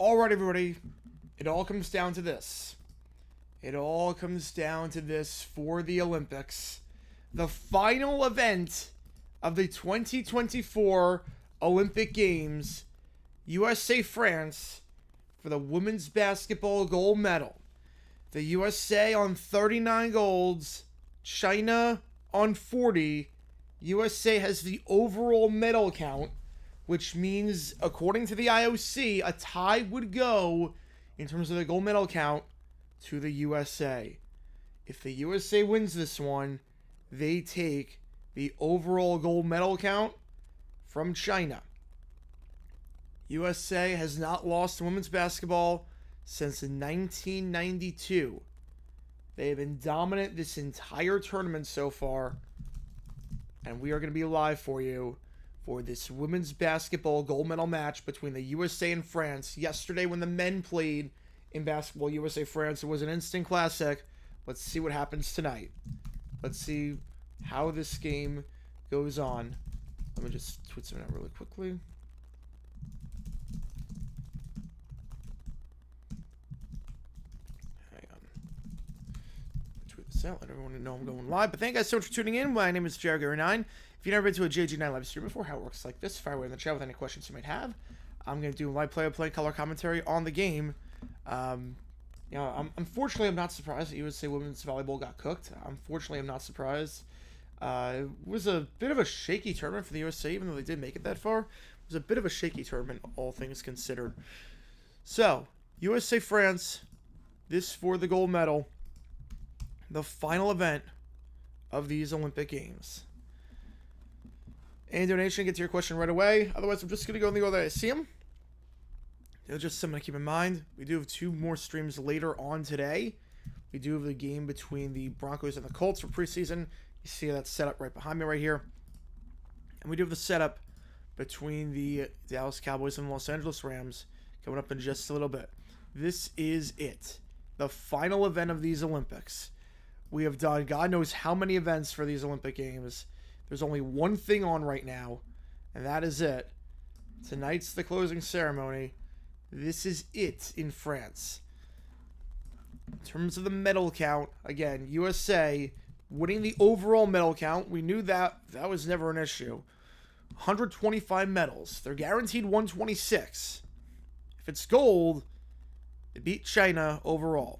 All right, everybody. It all comes down to this. It all comes down to this for the Olympics. The final event of the 2024 Olympic Games. USA France for the women's basketball gold medal. The USA on 39 golds. China on 40. USA has the overall medal count, which means, according to the IOC, a tie would go, in terms of the gold medal count, to the USA. If the USA wins this one, they take the overall gold medal count from China. USA has not lost in women's basketball since 1992. They have been dominant this entire tournament so far, and we are going to be live for you for this women's basketball gold medal match between the USA and France. Yesterday when the men played in basketball, USA-France, it was an instant classic. Let's see what happens tonight. Let's see how this game goes on. Let me just tweet something out really quickly. Hang on. Tweet this out. Let everyone know I'm going live. But thank you guys so much for tuning in. My name is JaredGary9. If you've never been to a JG9 live stream before, how it works like this, fire away in the chat with any questions you might have. I'm going to do live play-by-play color commentary on the game. Unfortunately, I'm not surprised that USA women's volleyball got cooked. Unfortunately, I'm not surprised. It was a bit of a shaky tournament for the USA, even though they did make it that far. It was a bit of a shaky tournament, all things considered. So, USA-France, this for the gold medal, the final event of these Olympic Games. Any donation, get to your question right away. Otherwise, I'm just going to go in the order that I see them. Just something to keep in mind. We do have 2 more streams later on today. We do have the game between the Broncos and the Colts for preseason. You see that setup right behind me right here. And we do have the setup between the Dallas Cowboys and the Los Angeles Rams coming up in just a little bit. This is it. The final event of these Olympics. We have done God knows how many events for these Olympic Games. There's only one thing on right now, and that is it. Tonight's the closing ceremony. This is it in France. In terms of the medal count, again, USA winning the overall medal count. We knew that was never an issue. 125 medals. They're guaranteed 126. If it's gold, they beat China overall.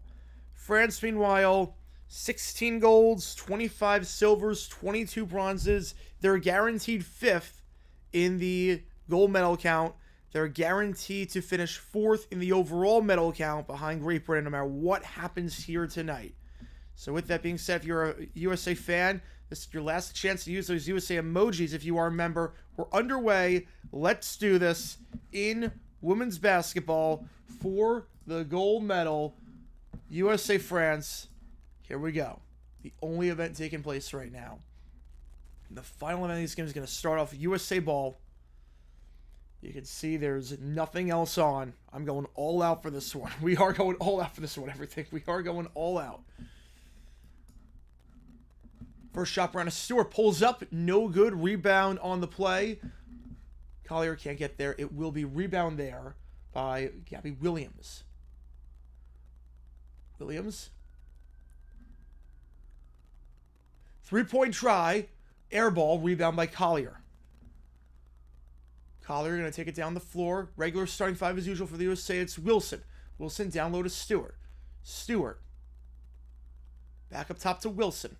France, meanwhile, 16 golds, 25 silvers, 22 bronzes. They're guaranteed 5th in the gold medal count. They're guaranteed to finish 4th in the overall medal count behind Great Britain, no matter what happens here tonight. So with that being said, if you're a USA fan, this is your last chance to use those USA emojis if you are a member. We're underway. Let's do this in women's basketball for the gold medal. USA-France. Here we go. The only event taking place right now. The final event of these games is going to start off USA ball. You can see there's nothing else on. I'm going all out for this one. We are going all out for this one, everything. We are going all out. First shot, Brianna Stewart pulls up. No good. Rebound on the play. Collier can't get there. It will be rebound there by Gabby Williams. Three-point try. Air ball. Rebound by Collier. Collier going to take it down the floor. Regular starting 5 as usual for the USA. It's Wilson. Wilson down low to Stewart. Stewart. Back up top to Wilson.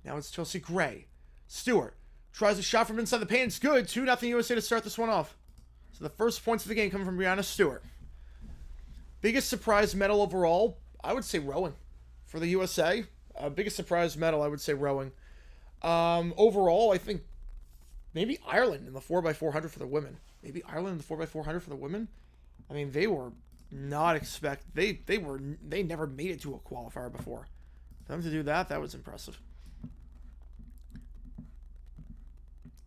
Now it's Chelsea Gray. Stewart tries a shot from inside the paint. It's good. 2-0 USA to start this one off. So the first points of the game coming from Brianna Stewart. Biggest surprise medal overall, I would say rowing for the USA. Biggest surprise medal, I would say rowing. Overall, I think maybe Ireland in the 4x400 for the women. I mean, they were not they never made it to a qualifier before. For them to do that was impressive.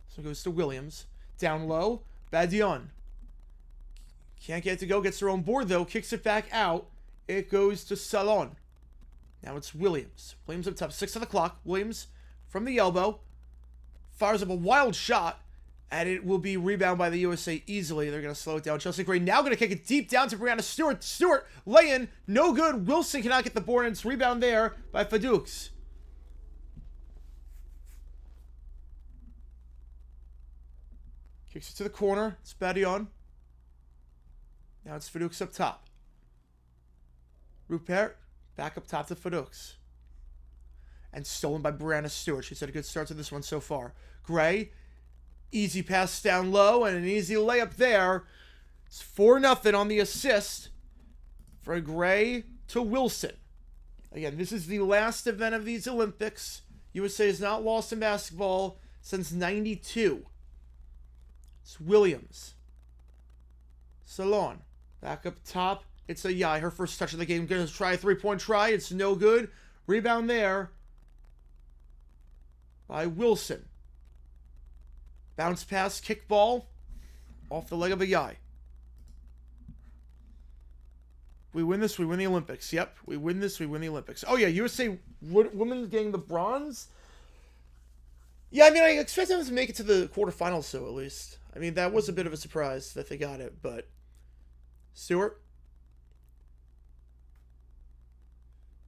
So it goes to Williams. Down low. Badion. Can't get it to go. Gets her own board, though. Kicks it back out. It goes to Salon. Now it's Williams. Williams up top. 6 on the clock. Williams from the elbow. Fires up a wild shot. And it will be rebound by the USA easily. They're going to slow it down. Chelsea Gray now going to kick it deep down to Brianna Stewart. Stewart, lay in, no good. Wilson cannot get the board, and it's rebound there by Fadukes. Kicks it to the corner. It's Badion. Now it's Fadukes up top. Rupert back up top to Fadukes. And stolen by Brianna Stewart. She's had a good start to this one so far. Gray. Easy pass down low and an easy layup there. It's 4-0 on the assist for Gray to Wilson. Again, this is the last event of these Olympics. USA has not lost in basketball since '92. It's Williams. Salon. Back up top. It's Ayai. Her first touch of the game. Going to try a three-point try. It's no good. Rebound there by Wilson. Bounce pass, kick ball, off the leg of Ayai. We win this, we win the Olympics. Yep, we win this, we win the Olympics. Oh yeah, USA women getting the bronze? Yeah, I mean, I expect them to make it to the quarterfinals, so at least. I mean, that was a bit of a surprise that they got it, but... Stewart.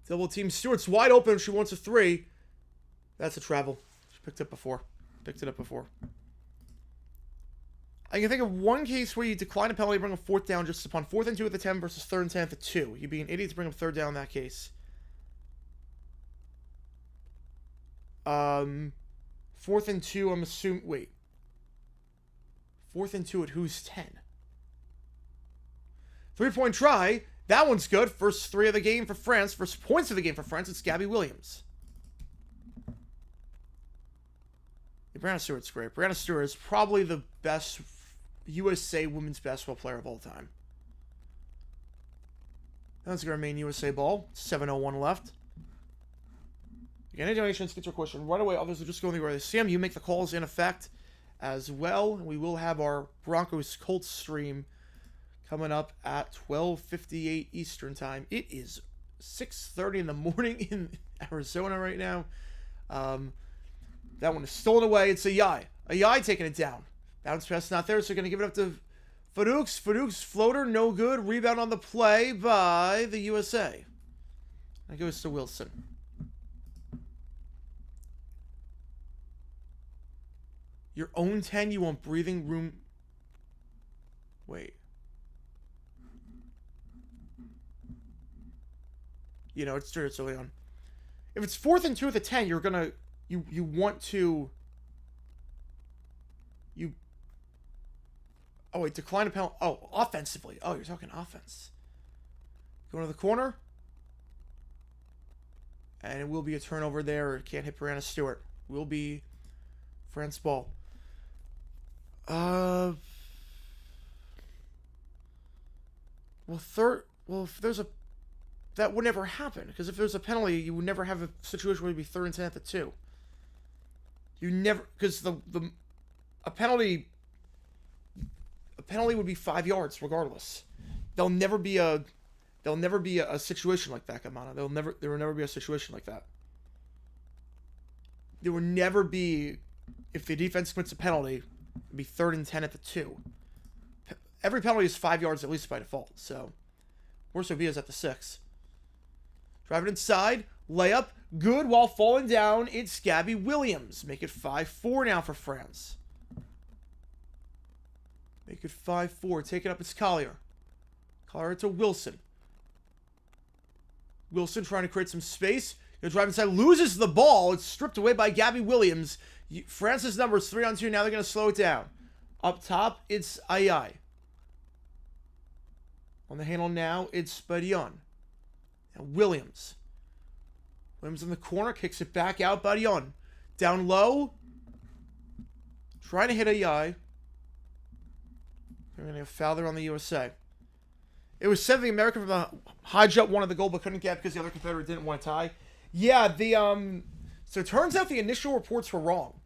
Double team. Stewart's wide open. She wants a three. That's a travel. She picked it up before. I can think of one case where you decline a penalty, bring a fourth down just upon 4th and 2 at the 10 versus 3rd and 10 at the 2. You'd be an idiot to bring up third down in that case. 4th and 2, I'm assuming... Wait. 4th and 2 at who's 10? 3-point try. That one's good. First 3 of the game for France. First points of the game for France. It's Gabby Williams. Yeah, Brianna Stewart's great. Brianna Stewart is probably the best USA women's basketball player of all time. That's going to remain USA ball. 7:01 left. Again, any donations, get your question right away. Others are just going to go. Sam, you make the calls in effect as well. We will have our Broncos Colts stream coming up at 12:58 Eastern time. It is 6:30 in the morning in Arizona right now. That one is stolen away. It's Ayai. Ayai taking it down. Bounce pass not there, so they're going to give it up to Fadukes. Fadukes floater, no good. Rebound on the play by the USA. That goes to Wilson. Your own 10, you want breathing room. Wait. You know, it's early on. If it's 4th and 2 at the 10, you're gonna you want to Oh wait, decline a penalty. Oh, offensively. Oh, you're talking offense. Going to the corner. And it will be a turnover there. Can't hit Brianna Stewart. Will be France ball. Well, if there's a... That would never happen. Because if there's a penalty, you would never have a situation where it'd be 3rd and 10 at the 2. You never... Because a penalty would be 5 yards regardless. There'll never be a situation like that, Kamana. There will never be a situation like that. There will never be, if the defense commits a penalty, it'd be 3rd and 10 at the 2. Every penalty is 5 yards at least by default. So, worst would be is at the 6. Drive it inside, layup, good while falling down. It's Gabby Williams. Make it 5-4 now for France. Make it 5-4. Take it up. It's Collier. Collier to Wilson. Wilson trying to create some space. Gonna drive inside. Loses the ball. It's stripped away by Gabby Williams. France's number is 3-on-2. Now they're going to slow it down. Up top, it's Ayai. On the handle now, it's Badion. And Williams. Williams in the corner. Kicks it back out. Badion. Down low. Trying to hit Ayai. They're going to foul there on the USA. It was said the American from the high jump wanted the goal but couldn't get because the other competitor didn't want to tie. Yeah, so it turns out the initial reports were wrong.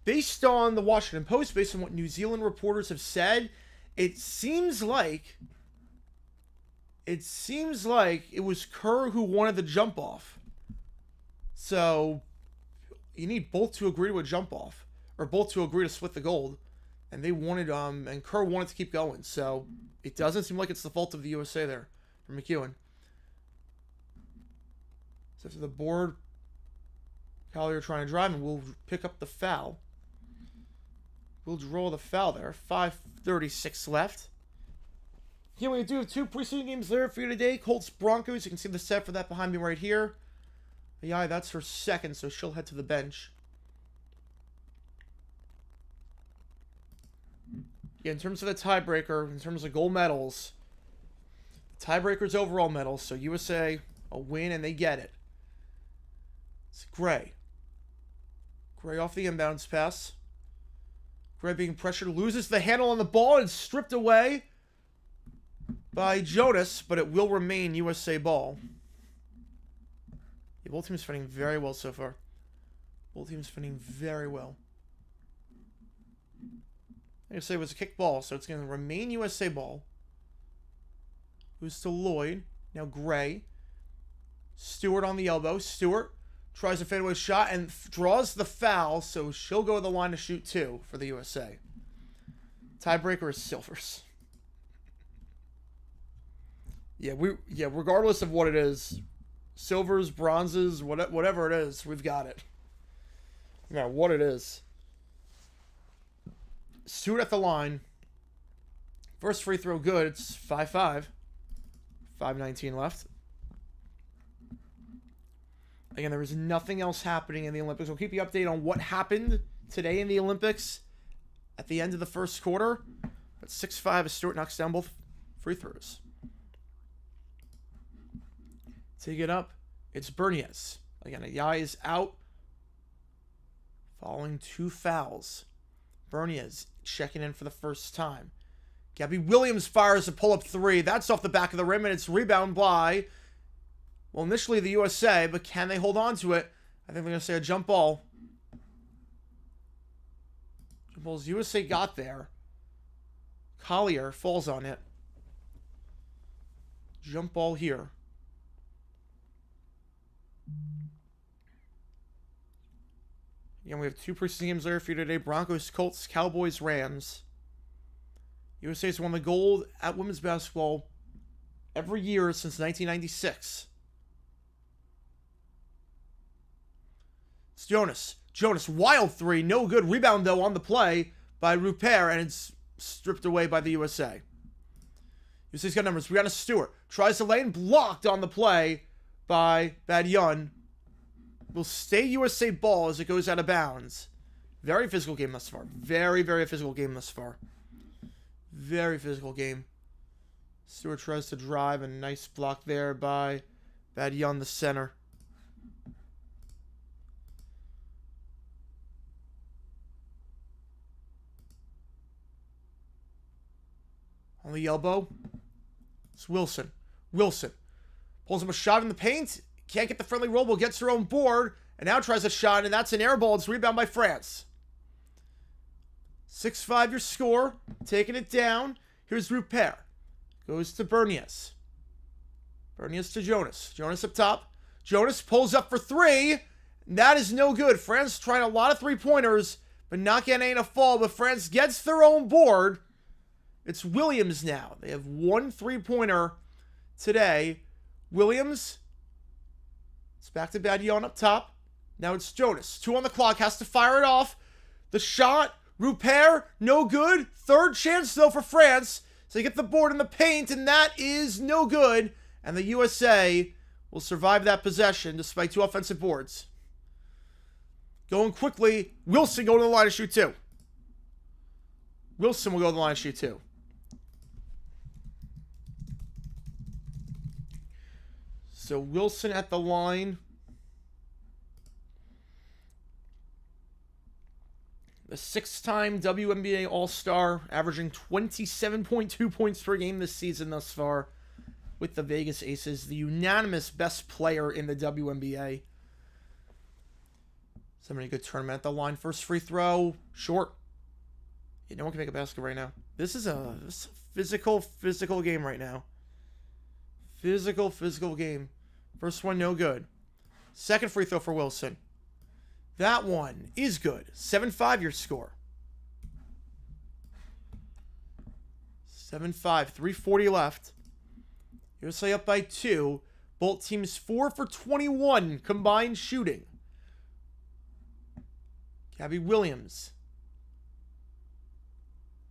Based on the Washington Post, based on what New Zealand reporters have said, it seems like it was Kerr who wanted the jump off. So you need both to agree to a jump off, or both to agree to split the gold. And they wanted, and Kerr wanted to keep going. So it doesn't seem like it's the fault of the USA there for McEwen. So after the board, Collier trying to drive, and we'll pick up the foul. We'll draw the foul there. 5:36 left. Here we do have 2 preseason games there for you today. Colts Broncos. You can see the set for that behind me right here. Yeah, that's her second, so she'll head to the bench. Yeah, in terms of the tiebreaker, in terms of gold medals, the tiebreaker's overall medals, so USA a win and they get it. It's Gray. Gray off the inbounds pass. Gray being pressured, loses the handle on the ball and stripped away by Jonas, but it will remain USA ball. Yeah, both teams fighting very well so far. Both teams fighting very well. Like I say, it was a kick ball, so it's going to remain USA ball. Who's to Lloyd. Now Gray. Stewart on the elbow. Stewart tries a fadeaway shot and draws the foul, so she'll go to the line to shoot 2 for the USA. Tiebreaker is silvers. Yeah, regardless of what it is, silvers, bronzes, whatever it is, we've got it. No matter what it is. Stewart at the line. First free throw good. It's 5-5. 5:19 left. Again, there is nothing else happening in the Olympics. We'll keep you updated on what happened today in the Olympics at the end of the first quarter. But 6-5 as Stewart knocks down both free throws. Take it up. It's Berniez. Again, Ayai is out following 2 fouls. Berniez checking in for the first time. Gabby Williams fires a pull-up 3. That's off the back of the rim, and it's rebound by, well, initially the USA, but can they hold on to it? I think they're going to say a jump ball. Jump balls USA got there. Collier falls on it. Jump ball here. Again, we have 2 preseason games there for you today. Broncos, Colts, Cowboys, Rams. USA has won the gold at women's basketball every year since 1996. It's Jonas. Jonas, wild 3. No good. Rebound, though, on the play by Rupert, and it's stripped away by the USA. USA's got numbers. Brianna Stewart tries to lane, blocked on the play by Badian. Will stay USA ball as it goes out of bounds. Very physical game thus far. Very, very physical game thus far. Very physical game. Stewart tries to drive, and nice block there by Badian, the center. On the elbow, it's Wilson. Wilson pulls him a shot in the paint. Can't get the friendly roll, but gets her own board. And now tries a shot, and that's an air ball. It's rebound by France. 6-5 your score. Taking it down. Here's Rupert. Goes to Berniez. Berniez to Jonas. Jonas up top. Jonas pulls up for 3. And that is no good. France trying a lot of 3-pointers, but not getting a fall. But France gets their own board. It's Williams now. They have 1 3-pointer today. Williams. It's back to Badian up top. Now it's Jonas. 2 on the clock. Has to fire it off. The shot. Rupert. No good. 3rd chance, though, for France. So they get the board in the paint, and that is no good. And the USA will survive that possession despite 2 offensive boards. Going quickly. Wilson going to the line to shoot 2. Wilson will go to the line to shoot 2. So Wilson at the line. The 6-time WNBA All-Star, averaging 27.2 points per game this season thus far with the Vegas Aces. The unanimous best player in the WNBA. Somebody good tournament at the line. First free throw, short. Yeah, no one can make a basket right now. This is a physical game right now. Physical game. First one, no good. Second free throw for Wilson. That one is good. 7-5 your score. 7-5. 3:40 left. USA up by 2. Both teams 4 for 21 combined shooting. Gabby Williams.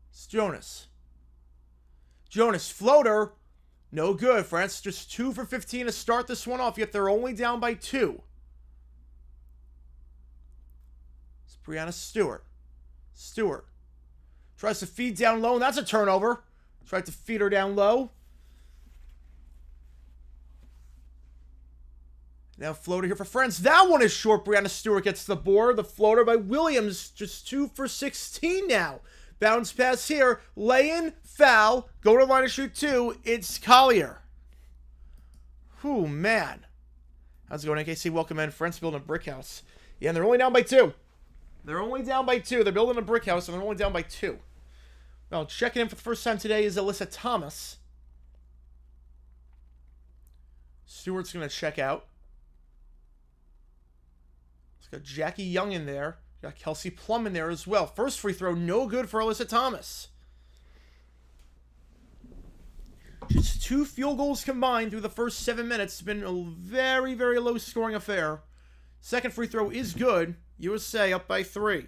It's Jonas. Jonas, floater. No good. France just 2 for 15 to start this one off, yet they're only down by 2. It's Brianna Stewart. Stewart tries to feed down low, and that's a turnover. Tried to feed her down low. Now floater here for France. That one is short. Brianna Stewart gets the board. The floater by Williams, just 2 for 16 now. Bounce pass here. Lay-in, foul. Go to the line to shoot 2. It's Collier. Whew, man. How's it going, AKC? Welcome in. France building a brick house. Yeah, and they're only down by 2. They're only down by 2. They're building a brick house, and they're only down by 2. Well, checking in for the first time today is Alyssa Thomas. Stewart's going to check out. It's got Jackie Young in there. Got Kelsey Plum in there as well. First free throw, no good for Alyssa Thomas. Just 2 field goals combined through the first 7 minutes. It's been a very, very low scoring affair. Second free throw is good. USA up by 3.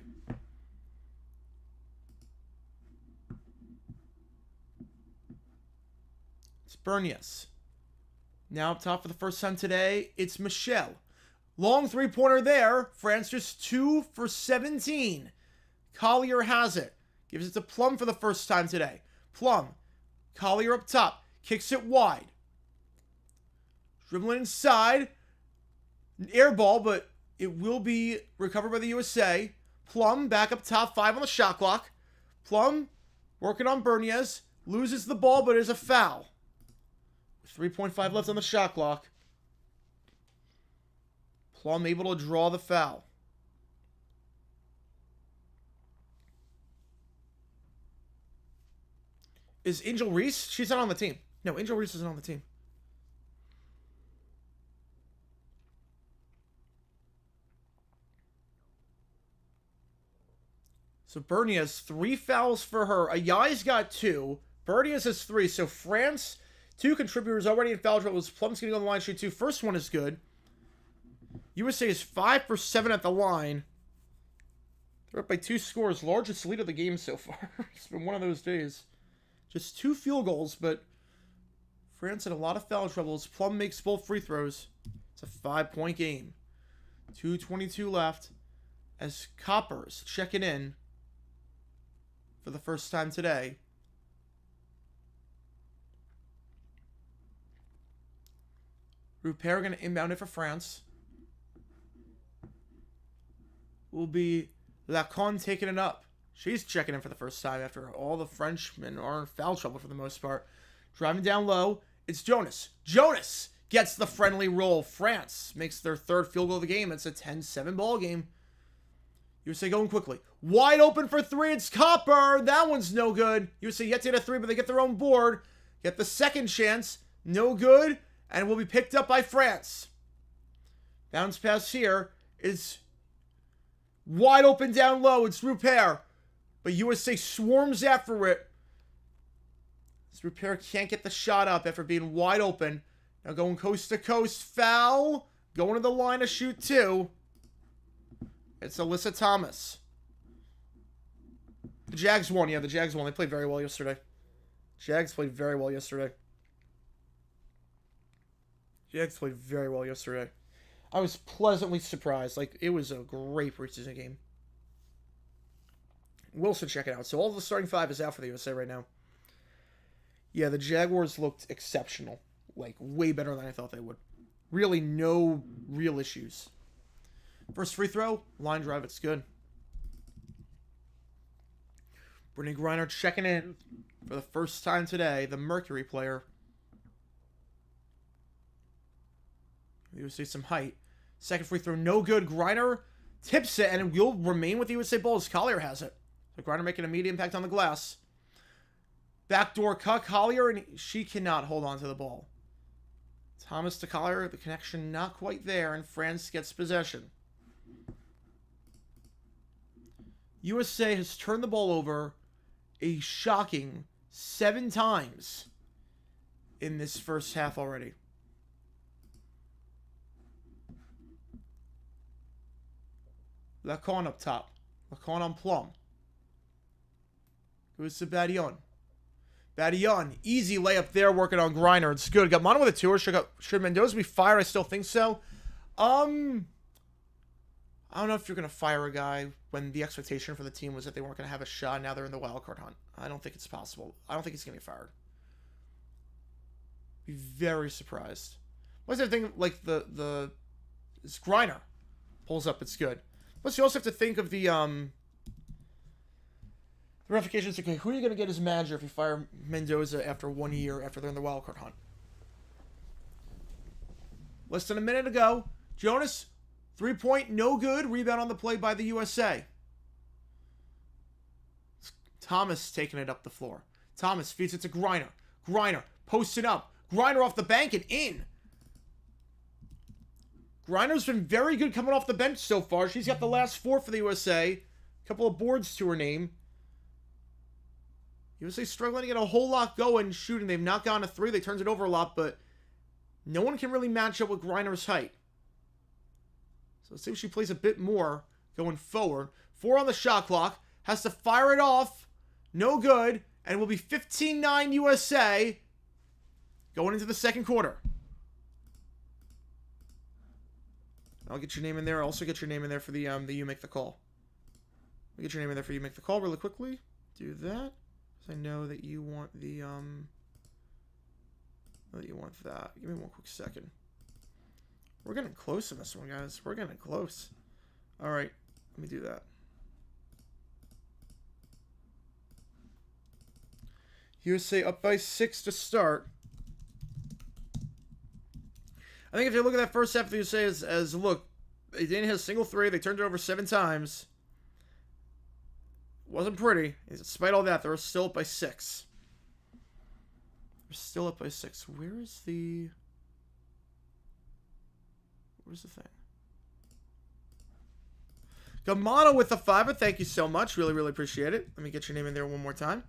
It's Bernias. Now up top for the first time today, it's Michelle. Long three-pointer there. France just 2 for 17. Collier has it. Gives it to Plum for the first time today. Plum. Collier up top. Kicks it wide. Dribbling inside. Air ball, but it will be recovered by the USA. Plum back up top. 5 on the shot clock. Plum working on Bernias. Loses the ball, but is a foul. 3.5 left on the shot clock. Plum able to draw the foul. Is Angel Reese? She's not on the team. No, Angel Reese isn't on the team. So Bernias, 3 fouls for her. Ayayi's got 2. Bernias has 3. So France, 2 contributors already in foul trouble. Plum's going to go on the line, shoot 2. First one is good. USA is 5 for 7 at the line. They're up by 2 scores. Largest lead of the game so far. It's been one of those days. Just 2 field goals, but France had a lot of foul troubles. Plum makes both free throws. It's a 5-point game. 2:22 left as Coppers checking in for the first time today. Rupert going to inbound it for France. Will be Lacon taking it up. She's checking in for the first time after all the Frenchmen are in foul trouble for the most part. Driving down low, it's Jonas. Jonas gets the friendly roll. France makes their 3rd field goal of the game. It's a 10-7 ball game. USA going quickly. Wide open for 3. It's Copper. That one's no good. USA yet to get a 3, but they get their own board. Get the second chance. No good. And will be picked up by France. Bounce pass here is wide open down low. It's Rupert. But USA swarms after it. As Rupert can't get the shot up after being wide open. Now going coast to coast. Foul. Going to the line to shoot 2. It's Alyssa Thomas. The Jags won. Yeah, the Jags won. They played very well yesterday. Jags played very well yesterday. Jags played very well yesterday. I was pleasantly surprised. Like, it was a great preseason game. Wilson, check it out. So all the starting 5 is out for the USA right now. Yeah, the Jaguars looked exceptional. Like, way better than I thought they would. Really, no real issues. First free throw, line drive, it's good. Brittany Griner checking in for the first time today, the Mercury player. You'll see some height. Second free throw, no good. Griner tips it, and it will remain with the USA ball as Collier has it. So Griner making an immediate impact on the glass. Backdoor cut, Collier, and she cannot hold on to the ball. Thomas to Collier, the connection not quite there, and France gets possession. USA has turned the ball over a shocking 7 times in this first half already. Lacan up top. Lacan on Plum. Goes to Badion. Badion. Easy layup there, working on Griner. It's good. Got Mono with a 2. Or should Mendoza be fired? I still think so. I don't know if you're going to fire a guy when the expectation for the team was that they weren't going to have a shot. Now they're in the wild card hunt. I don't think it's possible. I don't think he's going to get fired. Be very surprised. What's the thing? Like it's Griner pulls up. It's good. Plus, you also have to think of the ramifications. Okay, who are you going to get as manager if you fire Mendoza after 1 year after they're in the wild card hunt? Less than a minute ago, Jonas, 3-point, no good. Rebound on the play by the USA. Thomas taking it up the floor. Thomas feeds it to Griner. Griner posting up. Griner off the bank and in. Griner's been very good coming off the bench so far. She's got the last 4 for the USA. A couple of boards to her name. USA struggling to get a whole lot going shooting. They've not gone to 3. They turned it over a lot, but no one can really match up with Griner's height. So let's see if she plays a bit more going forward. 4 on the shot clock. Has to fire it off. No good. And it will be 15-9 USA going into the second quarter. I'll get your name in there. I'll also get your name in there for the You Make the Call. I'll get your name in there for You Make the Call really quickly. Do that. I know that you want the that. Give me one quick second. We're getting close in this one, guys. We're getting close. All right, let me do that. USA up by 6 to start. I think if you look at that first half of the USA as look, they didn't hit a single 3. They turned it over 7 times. Wasn't pretty. Despite all that, they were still up by 6. They're still up by 6. Where's the thing? Gamano with the 5. Thank you so much. Really, really appreciate it. Let me get your name in there one more time.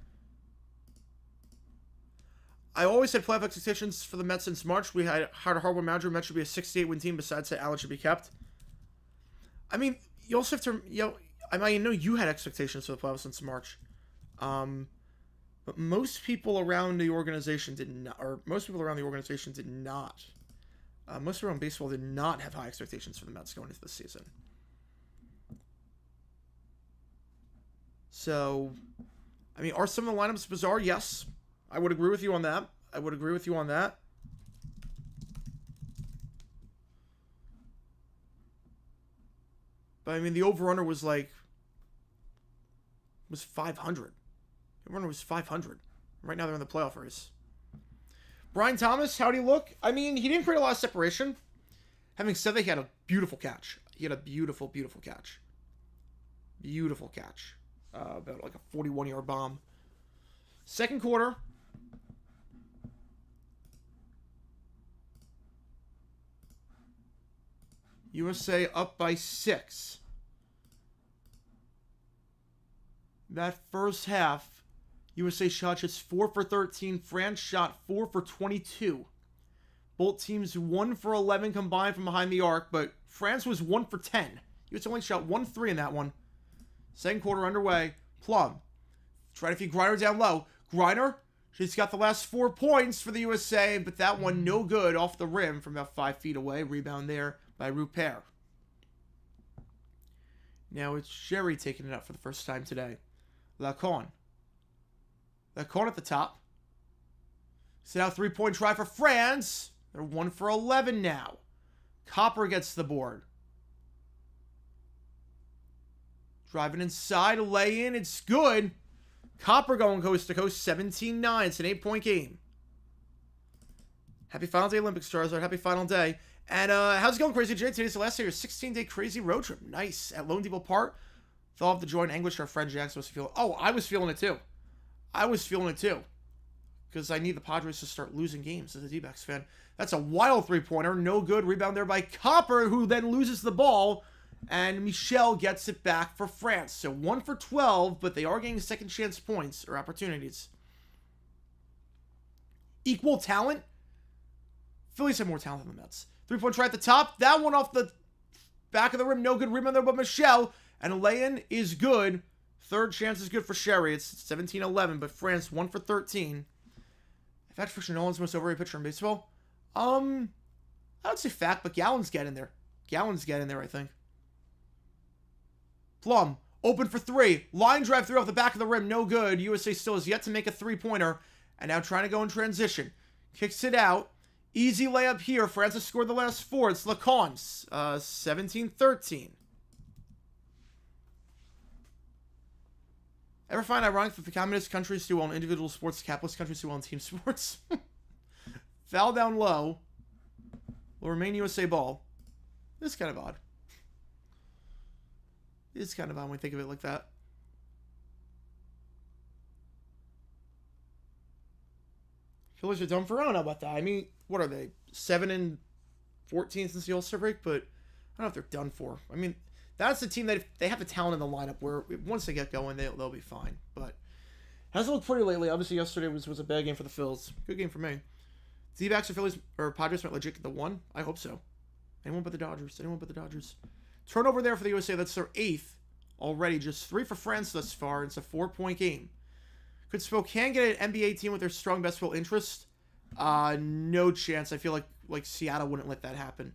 I always had playoff expectations for the Mets since March. We had hired a hard-won manager. Mets should be a 68-win team. Besides that, Allen should be kept. I mean, you also have to, I know you had expectations for the playoffs since March. But most people around the organization did not, or most people around the organization did not. Most people around baseball did not have high expectations for the Mets going into the season. So, I mean, are some of the lineups bizarre? Yes. I would agree with you on that. But I mean, the over-under was 500. The over-under was 500. Right now they're in the playoff race. Brian Thomas, how'd he look? I mean, he didn't create a lot of separation. Having said that, he had a beautiful catch. He had a beautiful, beautiful catch. Beautiful catch. About like a 41-yard bomb. Second quarter. USA up by 6. That first half, USA shot just 4 for 13. France shot 4 for 22. Both teams 1 for 11 combined from behind the arc, but France was 1 for 10. USA only shot 1 3 in that one. Second quarter underway. Plum. Trying to feed Griner down low. Griner, she's got the last 4 points for the USA, but that one no good off the rim from about 5 feet away. Rebound there by Rupert. Now it's Sherry taking it up for the first time today. Lacan. Lacan at the top. Set out 3-point try for France. They're 1 for 11 now. Copper gets the board. Driving inside, a lay in. It's good. Copper going coast to coast, 17-9. It's an 8-point game. Happy final day, Olympic stars. Happy final day. And how's it going, Crazy J? Today's the last day of your 16-day crazy road trip. Nice. At Lone Depot Park. Thought of the joy and anguish our friend Jackson was feeling. Oh, I was feeling it too. Because I need the Padres to start losing games as a D-backs fan. That's a wild 3-pointer. No good. Rebound there by Copper, who then loses the ball. And Michel gets it back for France. So 1 for 12, but they are getting second chance points or opportunities. equal talent. Phillies have more talent than the Mets. 3-point try at the top. That one off the back of the rim. No good rebound there, but Michel. And a lay-in is good. Third chance is good for Sherry. It's 17-11, but France 1 for 13. In fact, for Nolan's most overrated pitcher in baseball. I would say fact, but Gallen's getting there. Gallen's getting there, I think. Plum, open for three. Line drive through off the back of the rim, no good. USA still has yet to make a three-pointer. And now trying to go in transition. Kicks it out. Easy layup here. France has scored the last four. It's Lacon's. 17-13. Ever find ironic that the communist countries do well in individual sports, capitalist countries do well in team sports? Foul down low. Will remain USA ball. This is kind of odd. It's kind of odd when we think of it like that. Phillies are done for. I don't know about that. I mean, what are they? 7-14 since the All-Star break, but I don't know if they're done for. I mean, that's the team that if they have the talent in the lineup where once they get going, they'll be fine. But hasn't looked pretty lately. Obviously, yesterday was a bad game for the Phils. Good game for me. D-backs or Phillies or Padres might legit get the one. I hope so. Anyone but the Dodgers. Anyone but the Dodgers. Turnover there for the USA. That's their 8th already. Just 3 for France thus far. It's a 4-point game. Could Spokane get an NBA team with their strong basketball interest? No chance. I feel like Seattle wouldn't let that happen.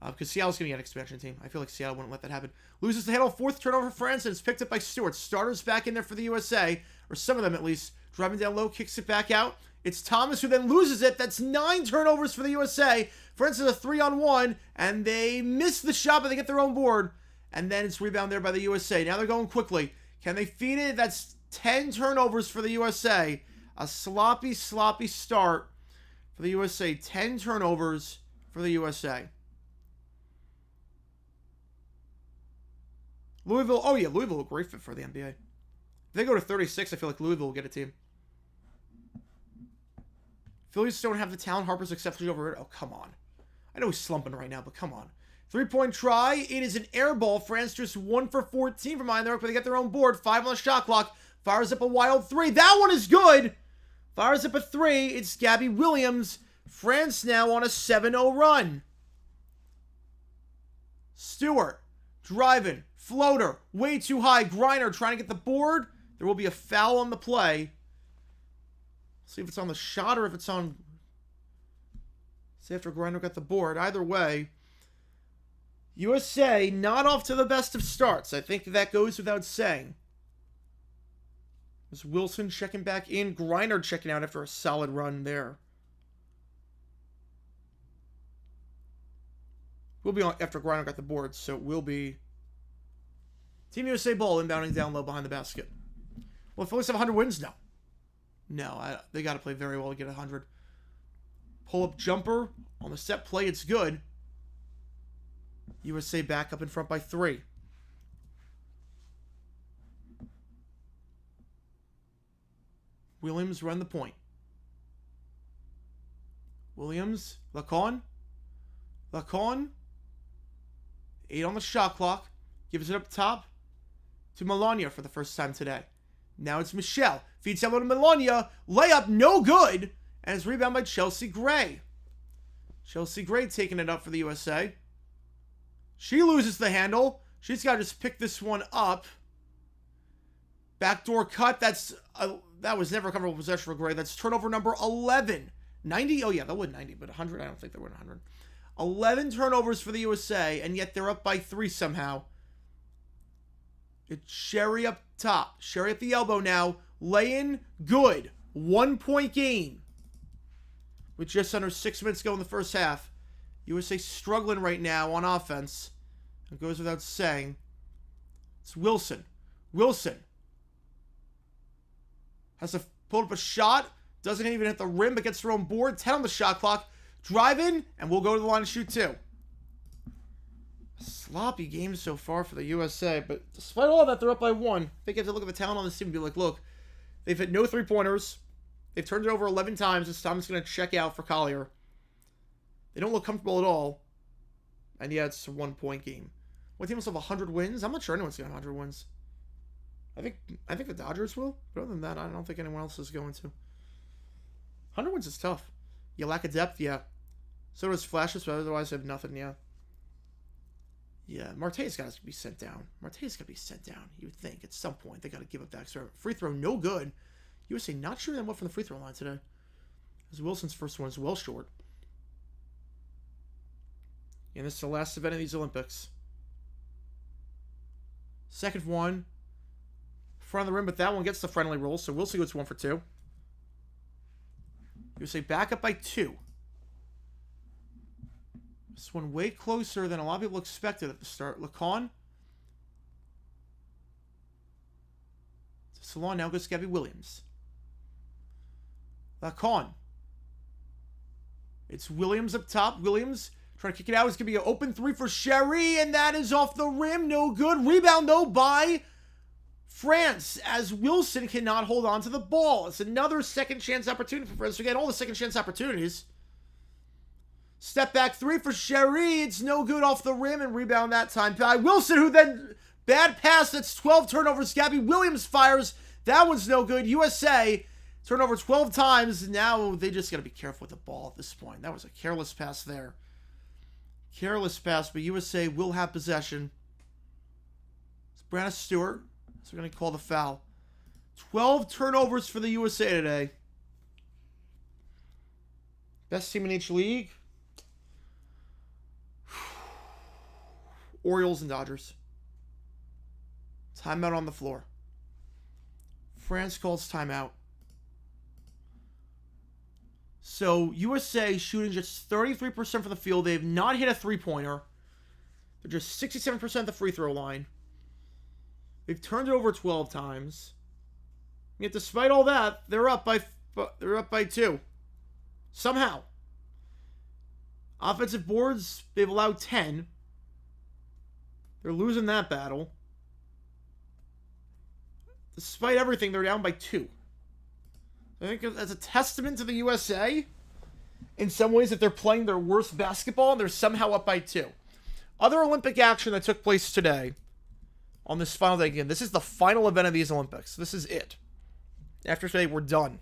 Because Seattle's going to get an expansion team. I feel like Seattle wouldn't let that happen. Loses the handle. 4th turnover for France, and it's picked up by Stewart. Starters back in there for the USA, or some of them at least. Driving down low, kicks it back out. It's Thomas who then loses it. That's 9 turnovers for the USA. France is a 3-on-1, and they miss the shot, but they get their own board. And then it's rebound there by the USA. Now they're going quickly. Can they feed it? That's 10 turnovers for the USA. A sloppy start for the USA. 10 turnovers for the USA. Louisville, oh yeah, Louisville, a great fit for the NBA. If they go to 36, I feel like Louisville will get a team. Phillies don't have the talent. Harper's exceptionally overrated. Oh, come on. I know he's slumping right now, but come on. 3-point try. It is an air ball. France just 1 for 14 from behind the arc, but they get their own board. 5 on the shot clock. Fires up a wild 3. That one is good. Fires up a 3. It's Gabby Williams. France now on a 7-0 run. Stewart driving. Floater. Way too high. Griner trying to get the board. There will be a foul on the play. See if it's on the shot or if it's on... See after Griner got the board. Either way, USA not off to the best of starts. I think that goes without saying. Is Wilson checking back in? Griner checking out after a solid run there. We'll be on after Griner got the board, so it will be Team USA ball inbounding down low behind the basket. Well, the Phillies have 100 wins? No. No, they got to play very well to get 100. Pull-up jumper on the set play. It's good. USA back up in front by 3. Williams run the point. Williams, Lacon. 8 on the shot clock. Gives it up top to Melania for the first time today. Now it's Michelle. Feeds out to Melania. Layup, no good. And it's rebounded by Chelsea Gray. Chelsea Gray taking it up for the USA. She loses the handle. She's got to just pick this one up. Backdoor cut. That was never a comfortable possession for Gray. That's turnover number 11. 90? Oh, yeah, that would 90, but 100? I don't think they would 100. 11 turnovers for the USA, and yet they're up by 3 somehow. It's Sherry up top. Sherry at the elbow now. Lay-in, good. 1-point game. With just under 6 minutes to go in the first half. USA struggling right now on offense. It goes without saying. It's Wilson. Wilson has to pull up a shot. Doesn't even hit the rim, but gets their own board. 10 on the shot clock. Drive in, and we'll go to the line to shoot 2. Sloppy game so far for the USA, but despite all that, they're up by 1. I think you have to look at the talent on this team and be like, look, they've hit no 3-pointers. They've turned it over 11 times. This time it's going to check out for Collier. They don't look comfortable at all. And yeah, it's a 1-point game. What team will have 100 wins? I'm not sure anyone's going to have 100 wins. I think the Dodgers will. But other than that, I don't think anyone else is going to. 100 wins is tough. You lack of depth, yeah. So does flashes, but otherwise I have nothing, yeah. Yeah, Marte's got to be sent down. Marte's got to be sent down, you would think. At some point, they got to give up that serve. Free throw, no good. USA not shooting that well from the free throw line today. As Wilson's first one is well short. And this is the last event of these Olympics. Second one. Front of the rim, but that one gets the friendly roll, so Wilson goes 1 for 2. USA back up by 2. This one way closer than a lot of people expected at the start. Lacan. Salon now goes to Gabby Williams. Lacan. It's Williams up top. Williams trying to kick it out. It's going to be an open 3 for Sherry, and that is off the rim. No good. Rebound, though, by France, as Wilson cannot hold on to the ball. It's another second chance opportunity for France. Again, all the second chance opportunities. Step back 3 for Sherry. It's no good off the rim, and rebound that time by Wilson, who then, bad pass. That's 12 turnovers. Gabby Williams fires. That one's no good. USA turnover 12 times. Now they just got to be careful with the ball at this point. That was a careless pass there. Careless pass, but USA will have possession. It's Brianna Stewart. So we're going to call the foul. 12 turnovers for the USA today. Best team in each league. Orioles and Dodgers. Timeout on the floor. France calls timeout. So USA shooting just 33% from the field. They have not hit a three-pointer. They're just 67% at the free throw line. They've turned it over 12 times. Yet despite all that, they're up by 2. Somehow. Offensive boards, they've allowed 10. They're losing that battle. Despite everything, they're down by 2. I think that's a testament to the USA in some ways that they're playing their worst basketball and they're somehow up by 2. Other Olympic action that took place today on this final day. Again, this is the final event of these Olympics. This is it. After today, we're done.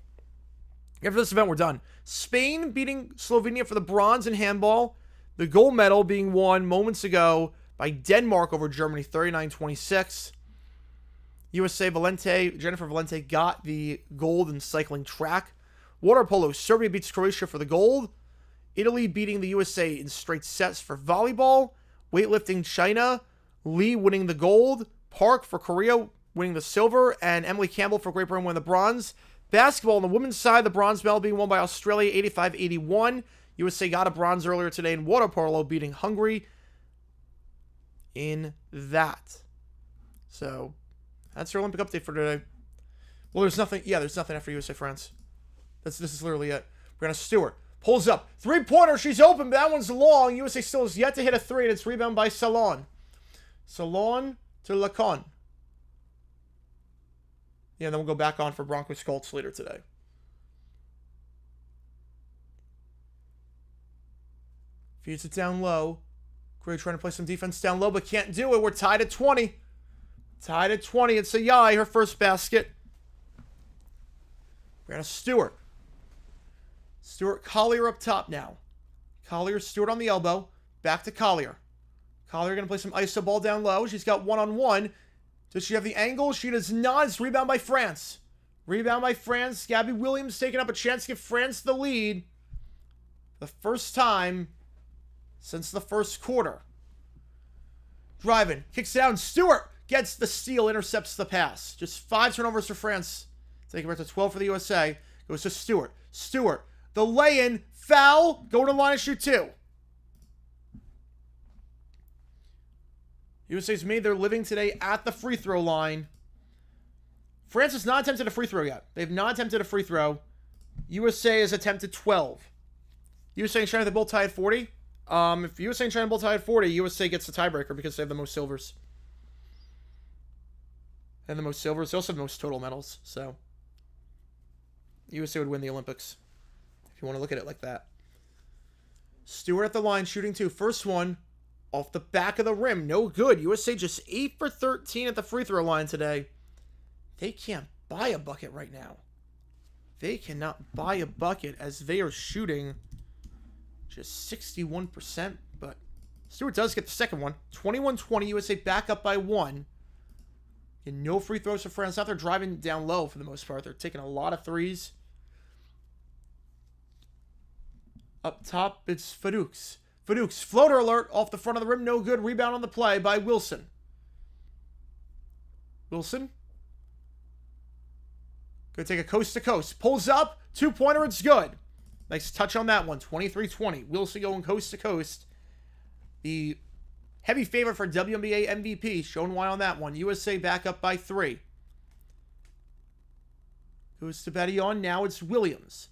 After this event, we're done. Spain beating Slovenia for the bronze in handball. The gold medal being won moments ago by Denmark over Germany, 39-26. Jennifer Valente got the gold in cycling track. Water polo, Serbia beats Croatia for the gold. Italy beating the USA in straight sets for volleyball. Weightlifting, China. Lee winning the gold. Park for Korea winning the silver. And Emily Campbell for Great Britain winning the bronze. Basketball on the women's side, the bronze medal being won by Australia, 85-81. USA got a bronze earlier today in water polo, beating Hungary in that. So that's your Olympic update for today. Well, there's nothing. Yeah, there's nothing after USA France. This is literally it. Brianna Stewart pulls up. 3-pointer. She's open, but that one's long. USA still has yet to hit a 3, and it's rebound by Salon. Salon to Lacan. Yeah, and then we'll go back on for Broncos Colts later today. Feeds it down low. Gray trying to play some defense down low, but can't do it. We're tied at 20. Tied at 20. It's Ayai, her first basket. Brianna Stewart. Stewart, Collier up top now. Collier, Stewart on the elbow. Back to Collier. Collier going to play some iso ball down low. She's got one-on-one. Does she have the angle? She does not. It's rebound by France. Rebound by France. Gabby Williams taking up a chance to give France the lead. The first time since the first quarter. Driving. Kicks it down. Stewart gets the steal. Intercepts the pass. Just 5 turnovers for France. Taking it back to 12 for the USA. Goes to Stewart. Stewart. The lay-in. Foul. Going to the line and shoot 2. USA's made their living today at the free throw line. France has not attempted a free throw yet. They've not attempted a free throw. USA has attempted 12. USA and China, they both tied at 40. If USA and China both tie at 40, USA gets the tiebreaker because they have the most silvers. And the most silvers. They also have the most total medals. So USA would win the Olympics. If you want to look at it like that. Stewart at the line, shooting 2. First one. Off the back of the rim. No good. USA just 8 for 13 at the free throw line today. They can't buy a bucket right now. They cannot buy a bucket as they are shooting just 61%. But Stewart does get the second one. 21-20, USA back up by 1. And no free throws for France. Out there driving down low for the most part. They're taking a lot of threes. Up top, it's Fadoux. Fadoux, floater alert off the front of the rim. No good. Rebound on the play by Wilson. Wilson. Gonna take a coast to coast. Pulls up. Two-pointer. It's good. Nice touch on that one. 23-20. Wilson going coast to coast. The heavy favorite for WNBA MVP. Shown why on that one. USA back up by 3. Goes to Betty on. Now it's Williams.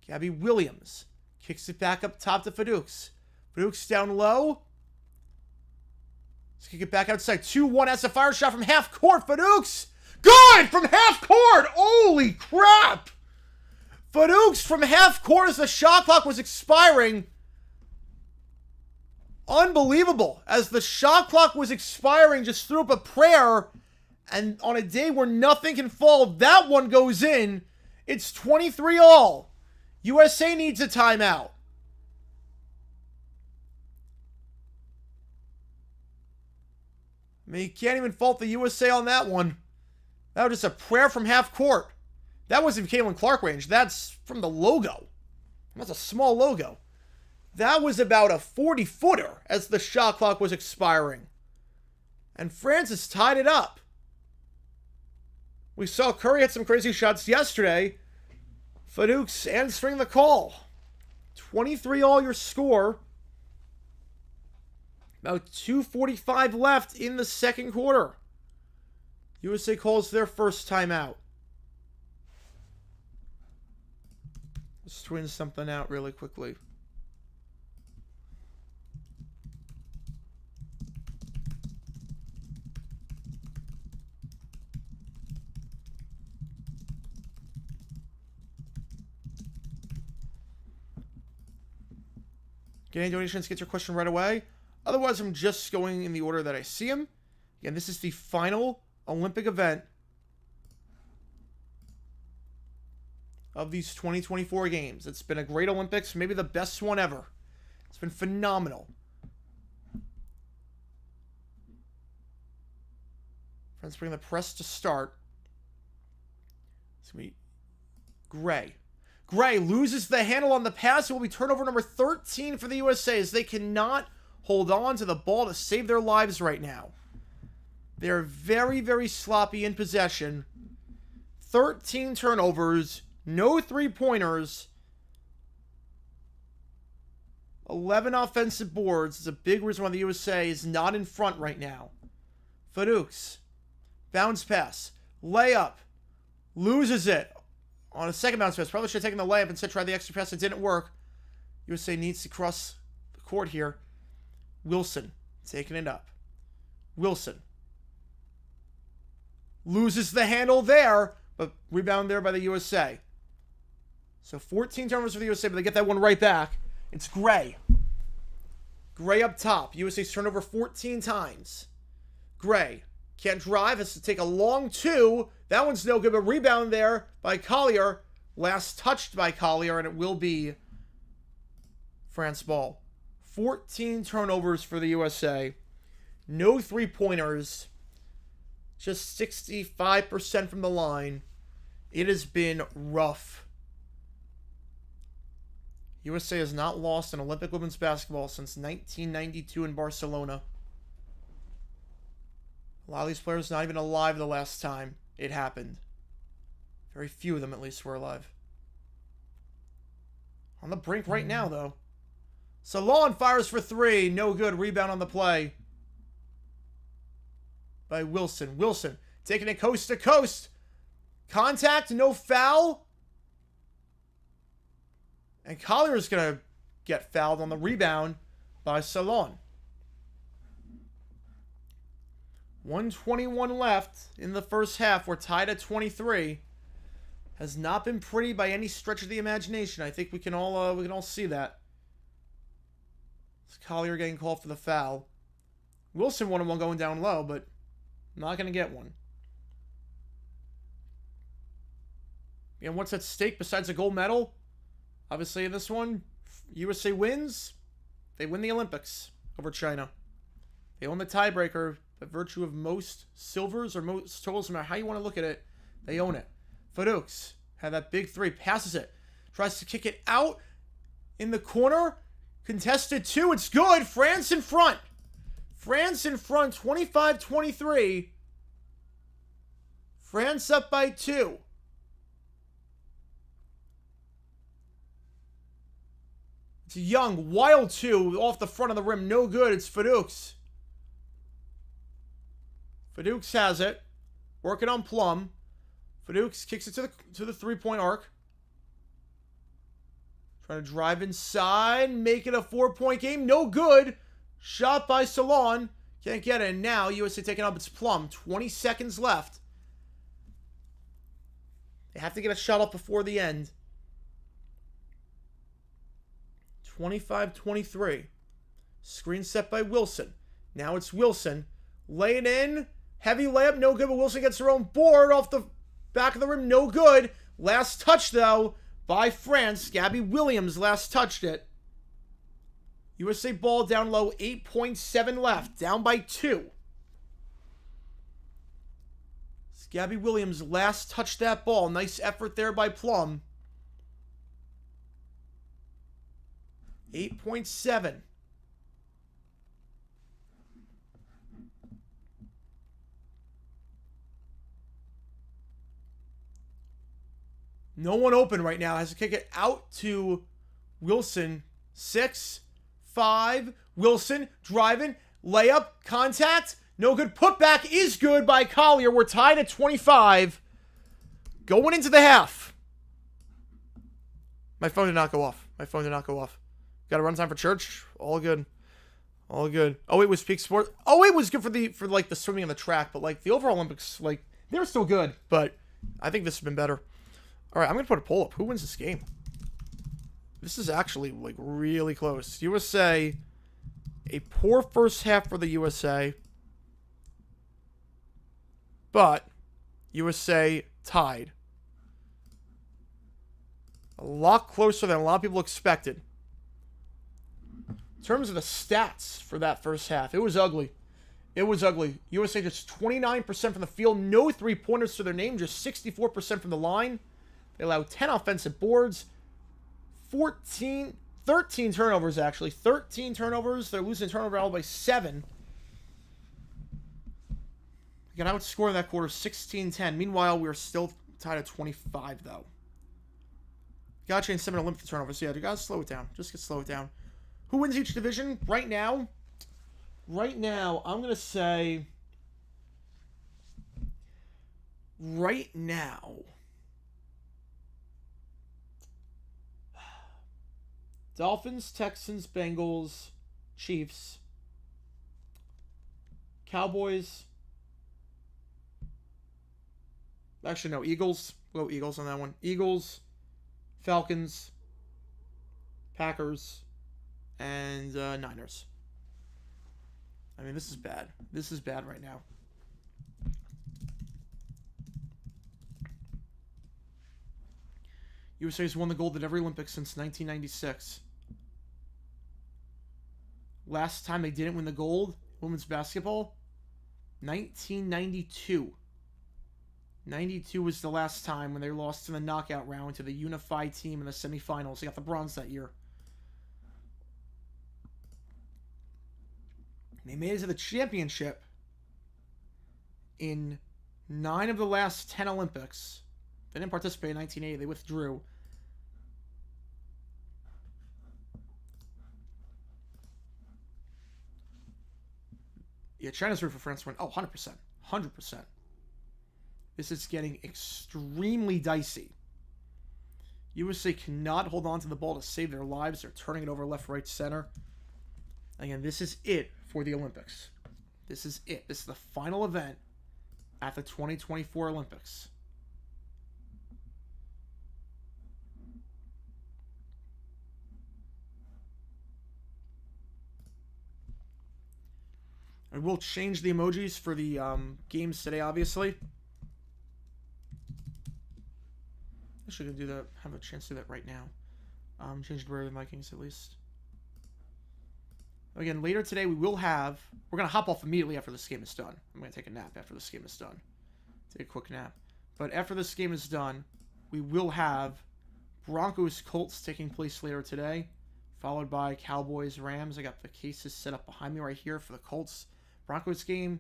Gabby Williams. Kicks it back up top to Fadoux. Fadoux down low. Let's kick it back outside. 2-1. That's a fire shot from half court. Fadoux. Good from half court. Holy crap. Fadoux from half court as the shot clock was expiring. Unbelievable. As the shot clock was expiring, just threw up a prayer. And on a day where nothing can fall, that one goes in. It's 23-all. USA needs a timeout. I mean, you can't even fault the USA on that one. That was just a prayer from half court. That wasn't Caitlin Clark range. That's from the logo. That's a small logo. That was about a 40-footer as the shot clock was expiring. And Francis tied it up. We saw Curry had some crazy shots yesterday. Fadoux answering the call. 23-all your score. About 2:45 left in the second quarter. USA calls their first timeout. Let's twin something out really quickly. Get any donations, get your question right away. Otherwise, I'm just going in the order that I see them. Again, this is the final Olympic event of these 2024 games. It's been a great Olympics, maybe the best one ever. It's been phenomenal. Friends bring the press to start. It's going to be Gray. Gray loses the handle on the pass. It will be turnover number 13 for the USA as they cannot hold on to the ball to save their lives right now. They're very, very sloppy in possession. 13 turnovers. No three-pointers. 11 offensive boards. It's a big reason why the USA is not in front right now. Fadoux. Bounce pass. Layup. Loses it. On a second bounce pass. Probably should have taken the layup instead tried the extra pass. It didn't work. USA needs to cross the court here. Wilson. Taking it up. Wilson. Loses the handle there. But rebound there by the USA. So 14 turnovers for the USA. But they get that one right back. It's Gray. Gray up top. USA's turned over 14 times. Gray. Can't drive. Has to take a long two. That one's no good, but rebound there by Collier. Last touched by Collier, and it will be France ball. 14 turnovers for the USA. No three-pointers. Just 65% from the line. It has been rough. USA has not lost in Olympic women's basketball since 1992 in Barcelona. A lot of these players not even alive the last time it happened. Very few of them, at least, were alive. On the brink right now, though. Salon fires for three. No good. Rebound on the play by Wilson. Wilson taking it coast to coast. Contact, no foul. And Collier is going to get fouled on the rebound by Salon. 1:21 left in the first half. We're tied at 23. Has not been pretty by any stretch of the imagination. I think we can all see that. It's Collier getting called for the foul. Wilson wanted one going down low, but not going to get one. And what's at stake besides a gold medal? Obviously, in this one, USA wins. They win the Olympics over China. They own the tiebreaker by virtue of most silvers or most totals, no matter how you want to look at it. They own it. Fadukes had that big three, passes it, tries to kick it out in the corner. Contested 2, it's good. France in front. France in front, 25-23. France up by 2. It's a young, wild 2 off the front of the rim. No good. It's Fadukes. Fadukes has it. Working on Plum. Fadukes kicks it to the three-point arc. Trying to drive inside. Make it a 4-point game. No good. Shot by Salon. Can't get it. And now USA taking up its Plum. 20 seconds left. They have to get a shot off before the end. 25-23. Screen set by Wilson. Now it's Wilson. Lay it in. Heavy layup. No good, but Wilson gets her own board off the back of the rim. No good. Last touch, though, by France. Gabby Williams last touched it. USA ball down low. 8.7 left. Down by 2. Gabby Williams last touched that ball. Nice effort there by Plum. 8.7. No one open right now. Has to kick it out to Wilson. 6, 5. Wilson driving. Layup. Contact. No good. Putback is good by Collier. We're tied at 25. Going into the half. My phone did not go off. My phone did not go off. Got a run time for church. All good. All good. Oh, it was peak sport. Oh, it was good for like the swimming and the track, but like the overall Olympics, like they were still good, but I think this has been better. All right, I'm gonna put a poll up. Who wins this game? This is actually like really close. USA, a poor first half for the USA, but USA tied. A lot closer than a lot of people expected. In terms of the stats for that first half, it was ugly. It was ugly. USA just 29% from the field. No three-pointers to their name. Just 64% from the line. They allowed 10 offensive boards. 13 turnovers, actually. 13 turnovers. They're losing turnover battle by 7. They got outscored in that quarter 16-10. Meanwhile, we are still tied at 25, though. Gotta change 7 to limit the turnovers. Yeah, you gotta slow it down. Just slow it down. Who wins each division right now? Right now, I'm going to say... Right now... Dolphins, Texans, Bengals, Chiefs, Cowboys. Actually, no, Eagles. We'll go Eagles on that one. Eagles, Falcons, Packers, and Niners. I mean, this is bad. This is bad right now. USA has won the gold at every Olympics since 1996. Last time they didn't win the gold, women's basketball, 1992. 92 was the last time when they lost in the knockout round to the unified team in the semifinals. They got the bronze that year. They made it to the championship in 9 of the last 10 Olympics. They didn't participate in 1980. They withdrew. Yeah, China's root for France to win. Oh, 100%. 100%. This is getting extremely dicey. USA cannot hold on to the ball to save their lives. They're turning it over left, right, center. Again, this is it for the Olympics. This is it. This is the final event at the 2024 Olympics. I will change the emojis for the games today, obviously. Actually, gonna do that. Have a chance to do that right now. Change the the Vikings at least. Again, later today we're gonna hop off immediately after this game is done. I'm gonna take a nap after this game is done. Take a quick nap. But after this game is done, we will have Broncos Colts taking place later today, followed by Cowboys Rams. I got the cases set up behind me right here for the Colts Broncos game.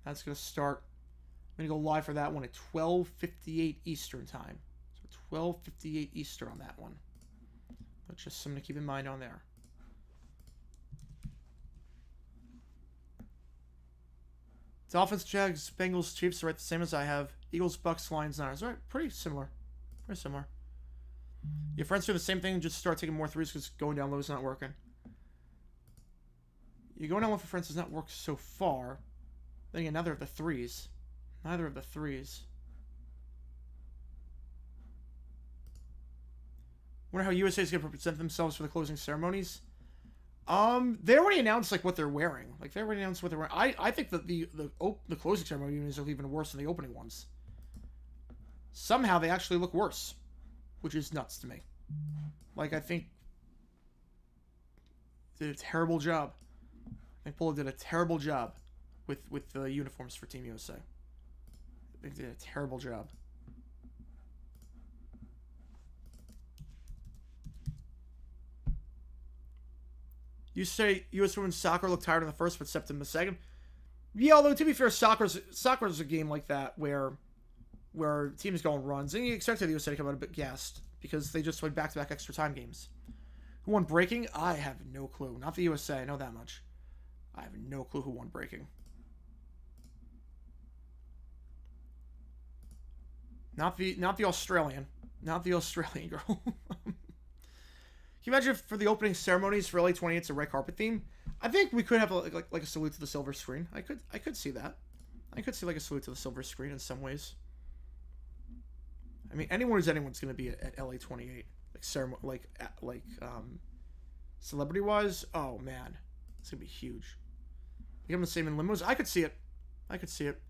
That's gonna start. I'm gonna go live for that one at 12:58 Eastern time. So 12:58 Eastern on that one. That's just something to keep in mind on there. Dolphins, Jags, Bengals, Chiefs are right the same as I have. Eagles, Bucks, Lions, Niners. Right, pretty similar. Pretty similar. Your friends do the same thing, just start taking more threes because going down low is not working. You're going down low for friends has not worked so far. Then again, neither of the threes. Neither of the threes. Wonder how USA is going to present themselves for the closing ceremonies. They already announced like what they're wearing. Like they already announced what they're wearing. I think that the closing ceremonies are even worse than the opening ones. Somehow they actually look worse, which is nuts to me. Like I think they did a terrible job. I think Polo did a terrible job with the uniforms for Team USA. They did a terrible job. You say U.S. women's soccer looked tired in the first, but stepped in the second. Yeah, although to be fair, soccer's a game like that where teams go on runs, and you expect the USA to come out a bit gassed because they just went back-to-back extra time games. Who won breaking? I have no clue. Not the USA. I know that much. I have no clue who won breaking. Not the Australian. Not the Australian girl. Can you imagine if for the opening ceremonies for LA 28 it's a red carpet theme? I think we could have like a salute to the silver screen. I could see that. I could see like a salute to the silver screen in some ways. I mean, anyone's going to be at LA 28 like celebrity wise. Oh man, it's gonna be huge. You have the same in limos. I could see it. I could see it.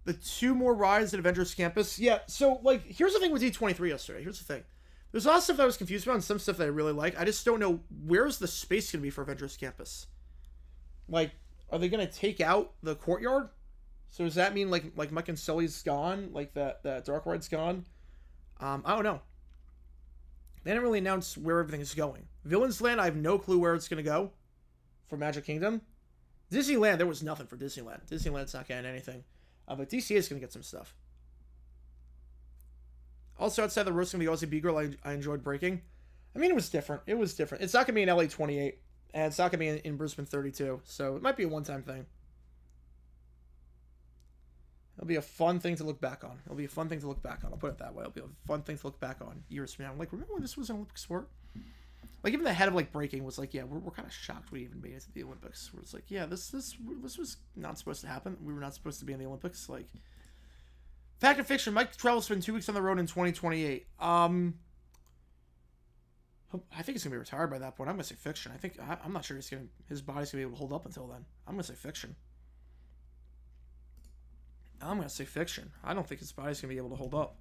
The 2 more rides at Avengers Campus. Yeah. So like, here's the thing with D23 yesterday. Here's the thing. There's a lot of stuff that I was confused about and some stuff that I really like. I just don't know where's the space going to be for Avengers Campus. Like, are they going to take out the courtyard? So does that mean like Mike and Sully's gone? Like that dark ride's gone? I don't know. They didn't really announce where everything is going. Villains Land, I have no clue where it's going to go for Magic Kingdom. Disneyland, there was nothing for Disneyland. Disneyland's not getting anything. But DCA is going to get some stuff. Also, outside the roast, going to be Aussie B-Girl, I enjoyed breaking. I mean, it was different. It was different. It's not going to be in LA 28, and it's not going to be in Brisbane 32, so it might be a one-time thing. It'll be a fun thing to look back on. It'll be a fun thing to look back on. I'll put it that way. It'll be a fun thing to look back on years from now. I'm like, remember when this was an Olympic sport? Like, even the head of, like, breaking was like, yeah, we're kind of shocked we even made it to the Olympics. Where it's like, yeah, this was not supposed to happen. We were not supposed to be in the Olympics. Like, fact or fiction, Mike Trout will spend 2 weeks on the road in 2028. I think he's going to be retired by that point. I'm going to say fiction. I'm not sure his body's going to be able to hold up until then. I'm going to say fiction. I'm going to say fiction. I don't think his body's going to be able to hold up.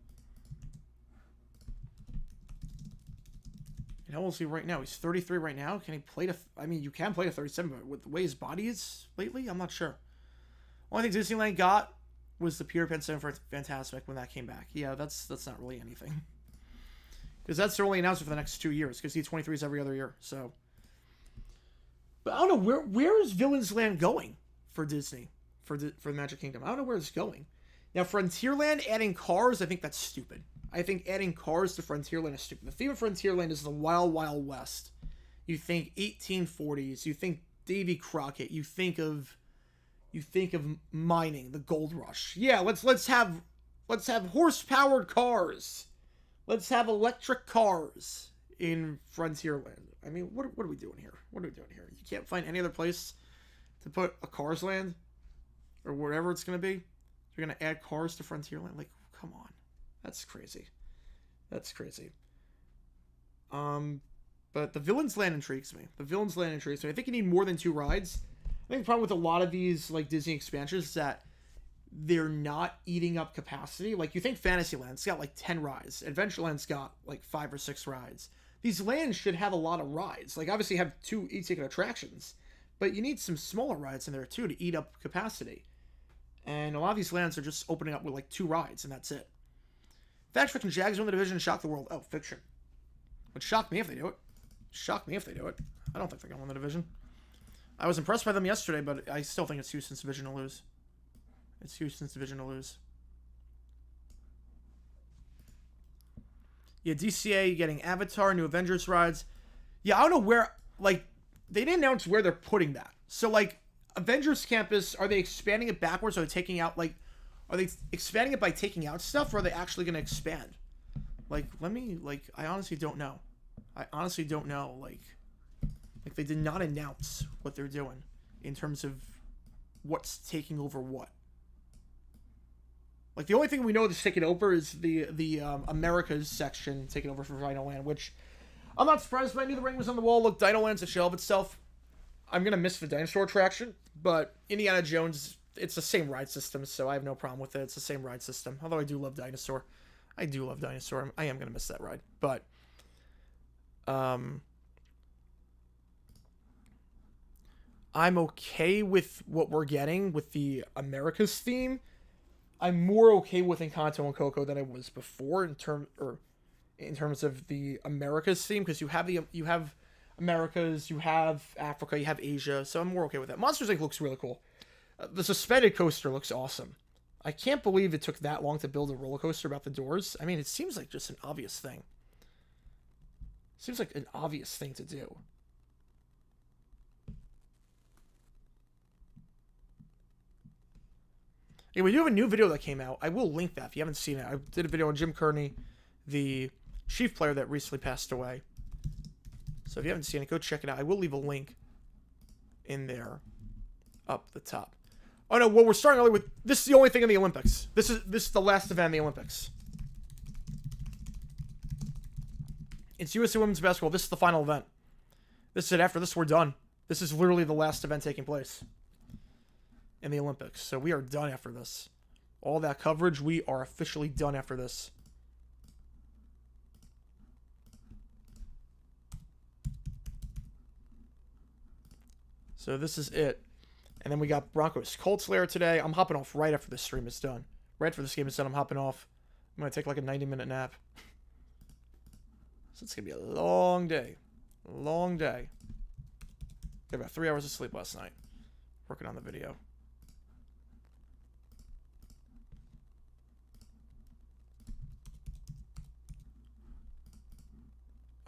And how old is he right now? He's 33 right now. Can he play to... I mean, you can play to 37, but with the way his body is lately, I'm not sure. Only thing Disneyland got was the Peter Pan 7 for Fantastic when that came back. Yeah, that's not really anything. Because that's their only announcement for the next 2 years. Because D23 is every other year, so... But I don't know, where is Villains Land going for Disney? For the Magic Kingdom? I don't know where it's going. Now, Frontierland adding cars, I think that's stupid. I think adding cars to Frontierland is stupid. The theme of Frontierland is the Wild Wild West. You think 1840s. You think Davy Crockett. You think of mining, the gold rush. Yeah, let's have horse-powered cars. Let's have electric cars in Frontierland. I mean, what are we doing here? What are we doing here? You can't find any other place to put a Cars Land or whatever it's going to be. You're going to add cars to Frontierland? Like, come on. That's crazy. That's crazy. But the Villains Land intrigues me. I think you need more than 2 rides. I think the problem with a lot of these like Disney expansions is that they're not eating up capacity. Like, you think Fantasyland's got like 10 rides. Adventureland's got like 5 or 6 rides. These lands should have a lot of rides. Like, obviously have 2 e-ticket attractions, but you need some smaller rides in there too to eat up capacity. And a lot of these lands are just opening up with like 2 rides, and that's it. Fact Fiction Jags win the division and shock the world. Oh, fiction. Would shock me if they do it. Shock me if they do it. I don't think they're going to win the division. I was impressed by them yesterday, but I still think it's Houston's division to lose. It's Houston's division to lose. Yeah, DCA getting Avatar, new Avengers rides. Yeah, I don't know where, like, they didn't announce where they're putting that. So, like, Avengers Campus, are they expanding it backwards? Are they taking out, like, are they expanding it by taking out stuff, or are they actually going to expand? Like, I honestly don't know. I honestly don't know, like, they did not announce what they're doing in terms of what's taking over what. Like, the only thing we know that's taking over is the Americas section taking over for Dino Land, which I'm not surprised by. I knew the ring was on the wall. Look, Dino Land's a shell of itself. I'm going to miss the dinosaur attraction, but Indiana Jones, it's the same ride system, so I have no problem with it. It's the same ride system, although I do love Dinosaur. I do love Dinosaur. I am going to miss that ride, but I'm okay with what we're getting with the Americas theme. I'm more okay with Encanto and Coco than I was before in terms of the Americas theme, because you have Americas, you have Africa, you have Asia, so I'm more okay with that. Monsters Inc. looks really cool. The suspended coaster looks awesome. I can't believe it took that long to build a roller coaster about the doors. I mean, it seems like just an obvious thing. Seems like an obvious thing to do. Yeah, we do have a new video that came out. I will link that if you haven't seen it. I did a video on Jim Kearney, the Chief player that recently passed away. So if you haven't seen it, go check it out. I will leave a link in there up the top. Oh no, well, we're starting early with, this is the only thing in the Olympics. This is the last event in the Olympics. It's USA Women's Basketball. This is the final event. This is it. After this, we're done. This is literally the last event taking place in the Olympics. So we are done after this. All that coverage, we are officially done after this. So this is it. And then we got Broncos Colts later today. I'm hopping off right after this stream is done. Right after this game is done, I'm hopping off. I'm going to take like a 90-minute nap. So it's going to be a long day. Long day. Got about 3 hours of sleep last night. Working on the video.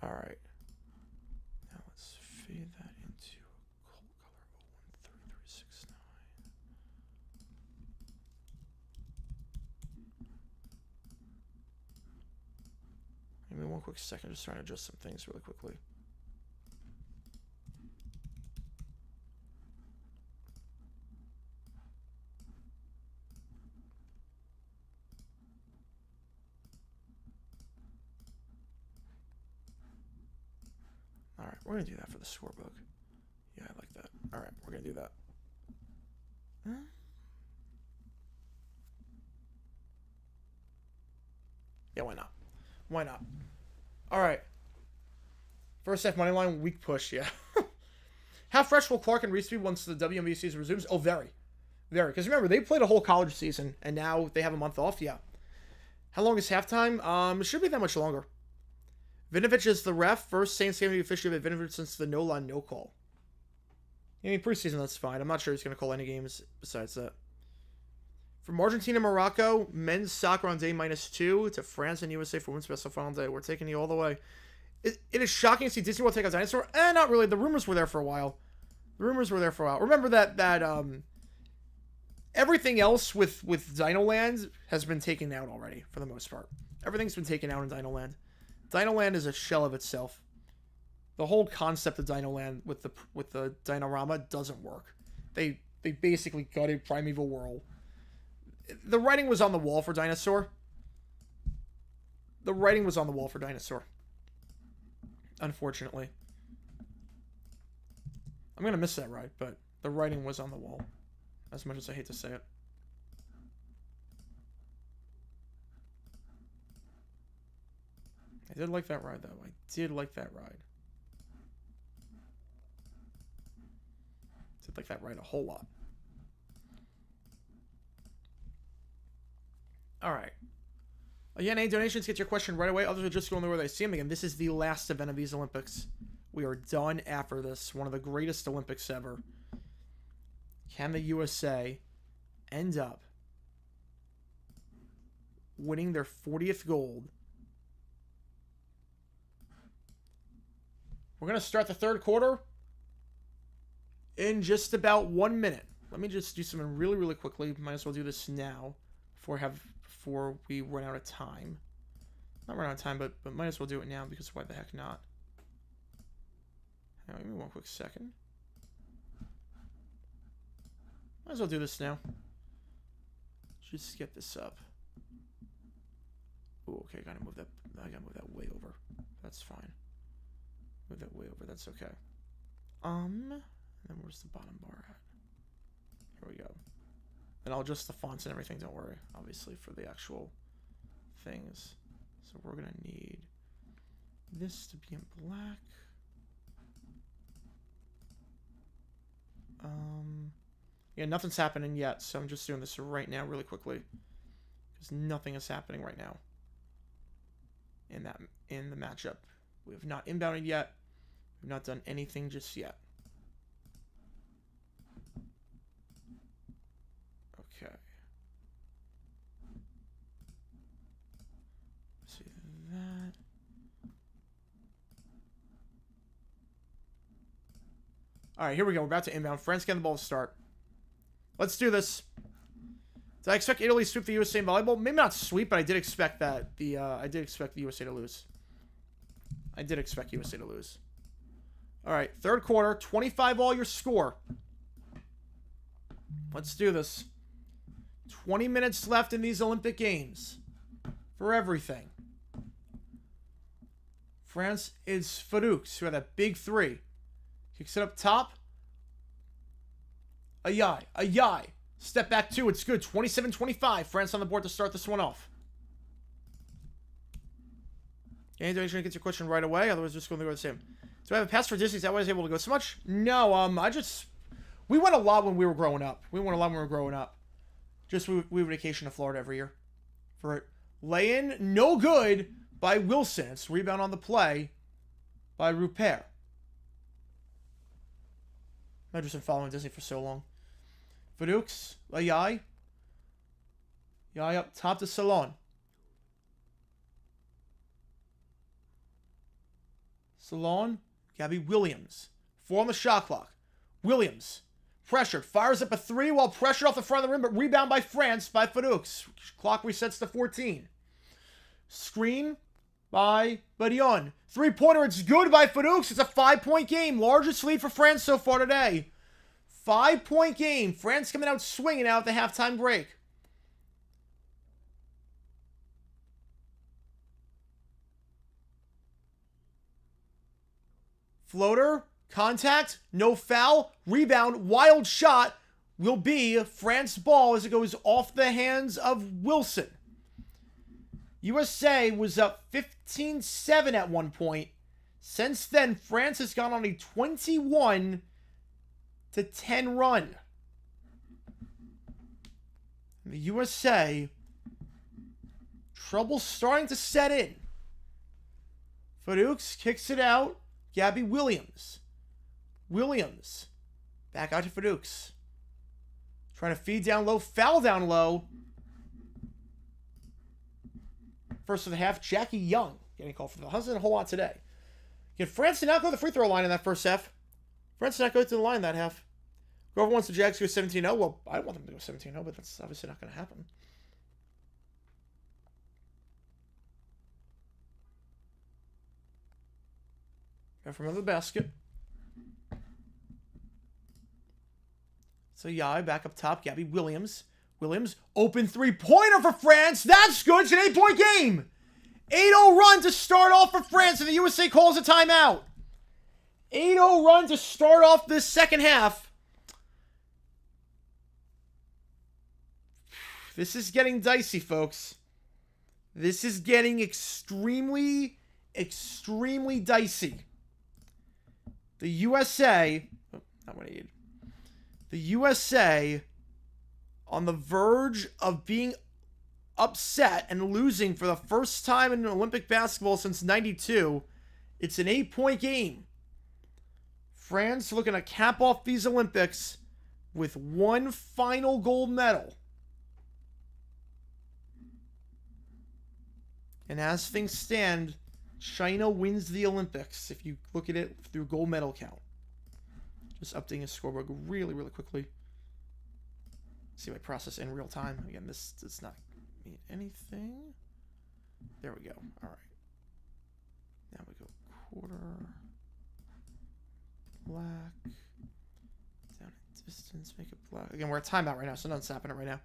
Alright. Now let's feed that into Colt color 013369. Give me one quick second, just trying to adjust some things really quickly. Alright, we're going to do that for the scorebook. Yeah, I like that. Alright, we're going to do that. Yeah, why not? Why not? Alright. First half money line, weak push, yeah. How fresh will Clark and Reese be once the WNBA season resumes? Oh, very. Very. Because remember, they played a whole college season, and now they have a month off, yeah. How long is halftime? It should be that much longer. Vinovich is the ref. First Saints game to be officiated by Vinovich since the no-line, no-call. I mean, preseason, that's fine. I'm not sure he's going to call any games besides that. From Argentina, Morocco, men's soccer on day -2 to France and USA for women's basketball final day. We're taking you all the way. It is shocking to see Disney World take out Dinosaur. Not really. The rumors were there for a while. Remember that everything else with Dino Land has been taken out already for the most part. Everything's been taken out in Dino Land. Dino Land is a shell of itself. The whole concept of Dino Land with the Dinorama doesn't work. They basically gutted Primeval World. The writing was on the wall for Dinosaur. The writing was on the wall for Dinosaur. Unfortunately. I'm going to miss that ride, but the writing was on the wall. As much as I hate to say it. I did like that ride, though. I did like that ride. Did like that ride a whole lot. All right. Again, any donations, get your question right away. Others are just going the way they see them. Again, this is the last event of these Olympics. We are done after this. One of the greatest Olympics ever. Can the USA end up winning their 40th gold? We're going to start the third quarter in just about 1 minute. Let me just do something really, really quickly. Might as well do this now before we run out of time. Not run out of time, but might as well do it now because why the heck not? Now, give me one quick second. Might as well do this now. Just get this up. Oh, okay. I gotta move that way over. That's fine. Move that way over. That's okay. And then where's the bottom bar at? Here we go. And I'll adjust the fonts and everything. Don't worry. Obviously for the actual things. So we're gonna need this to be in black. Yeah, nothing's happening yet, so I'm just doing this right now really quickly. Because nothing is happening right now. In the matchup. We have not inbounded yet. We've not done anything just yet. Okay. See that. Alright, here we go. We're about to inbound. France getting the ball to start. Let's do this. Did I expect Italy to sweep the USA in volleyball? Maybe not sweep, but I did expect that. I did expect the USA to lose. I did expect USA to lose. Alright, third quarter. 25 all your score. Let's do this. 20 minutes left in these Olympic Games. For everything. France is Farouk, who had that big three. Kicks it up top. Ayai. Step back two. It's good. 27-25. France on the board to start this one off. Any donation gets your question right away. Otherwise, just going to go the same. Do I have a pass for Disney? Is that why I was able to go so much? No. We went a lot when we were growing up. Just we would vacation to Florida every year. For it. Lay-in. No good by Wilson. It's rebound on the play by Rupert. I've just been following Disney for so long. Farouk, Ayai. Yai up top to Salon. Salon, Gabby Williams. 4 on the shot clock. Williams, pressured, fires up a 3 while pressured off the front of the rim, but rebound by France by Farouk. Clock resets to 14. Screen by Badion. 3-pointer, it's good by Farouk. It's a 5-point game. Largest lead for France so far today. 5-point game. France coming out swinging out at the halftime break. Floater, contact, no foul, rebound, wild shot will be France ball as it goes off the hands of Wilson. USA was up 15-7 at one point. Since then, France has gone on a 21-10 run. And the USA, trouble starting to set in. Farouk kicks it out. Gabby Williams. Back out to Farouk. Trying to feed down low, foul down low. First of the half, Jackie Young getting called for the husband a whole lot today. Can France not go to the free throw line in that first half? France did not go to the line that half. Whoever wants the Jags to go 17-0, well, I want them to go 17-0, but that's obviously not going to happen. Go from under the basket. So Yai back up top. Gabby Williams. Open 3-pointer for France. That's good. It's an 8-point game. 8-0 run to start off for France, and the USA calls a timeout. 8-0 run to start off this second half. This is getting dicey, folks. This is getting extremely, extremely dicey. The USA, not what I need. The USA on the verge of being upset and losing for the first time in Olympic basketball since '92. It's an 8-point game. France looking to cap off these Olympics with one final gold medal. And as things stand, China wins the Olympics if you look at it through gold medal count. Just updating a scoreboard really, really quickly. See my process in real time. Again, this does not mean anything. There we go. All right. Now we go quarter. Black. Down in distance, make it black. Again, we're at timeout right now, so nothing's happening right now.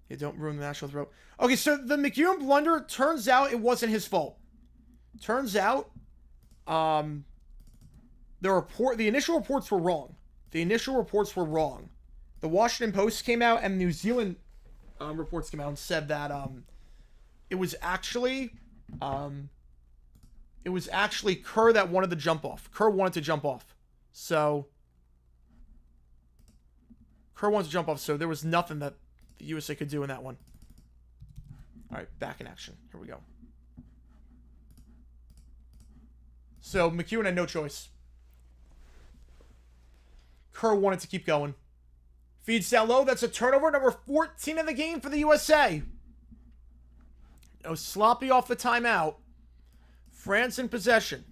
Yeah, don't ruin the national throat. Okay, so the McEwen blunder, turns out it wasn't his fault. Turns out, the initial reports were wrong. The initial reports were wrong. The Washington Post came out and New Zealand reports came out and said that it was actually Kerr that wanted to jump off. Kerr wanted to jump off. So there was nothing that the USA could do in that one. All right, back in action. Here we go. So McEwen had no choice. Kerr wanted to keep going. Feeds down low. That's a turnover. Number 14 in the game for the USA. No sloppy off the timeout. France in possession.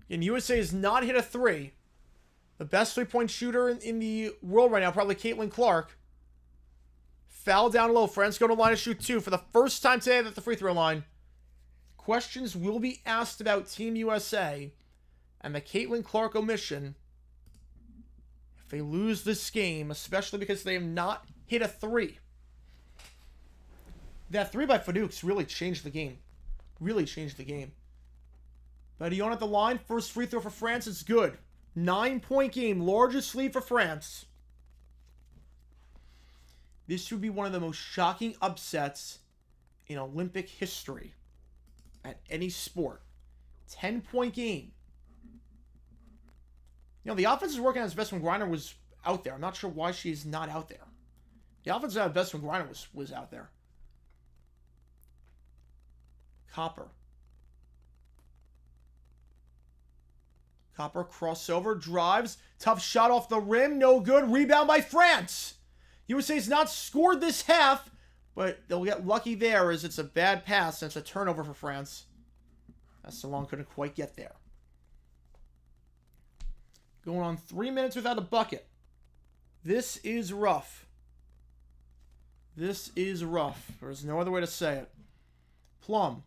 And USA has not hit a three. The best three-point shooter in the world right now, probably Caitlin Clark. Foul down low. France go to line to shoot two for the first time today at the free throw line. Questions will be asked about Team USA and the Caitlin Clark omission if they lose this game, especially because they have not hit a three. That three by Fadukes really changed the game. Really changed the game. Badillon at the line. First free throw for France. It's good. 9-point game. Largest lead for France. This would be one of the most shocking upsets in Olympic history at any sport. 10-point game. You know, the offense is working at its best when Griner was out there. I'm not sure why she's not out there. The offense is at its best when Griner was out there. Copper. Copper crossover, drives. Tough shot off the rim. No good. Rebound by France. USA's not scored this half, but they'll get lucky there as it's a bad pass and it's a turnover for France. Salon couldn't quite get there. Going on 3 minutes without a bucket. This is rough. This is rough. There's no other way to say it. Plum.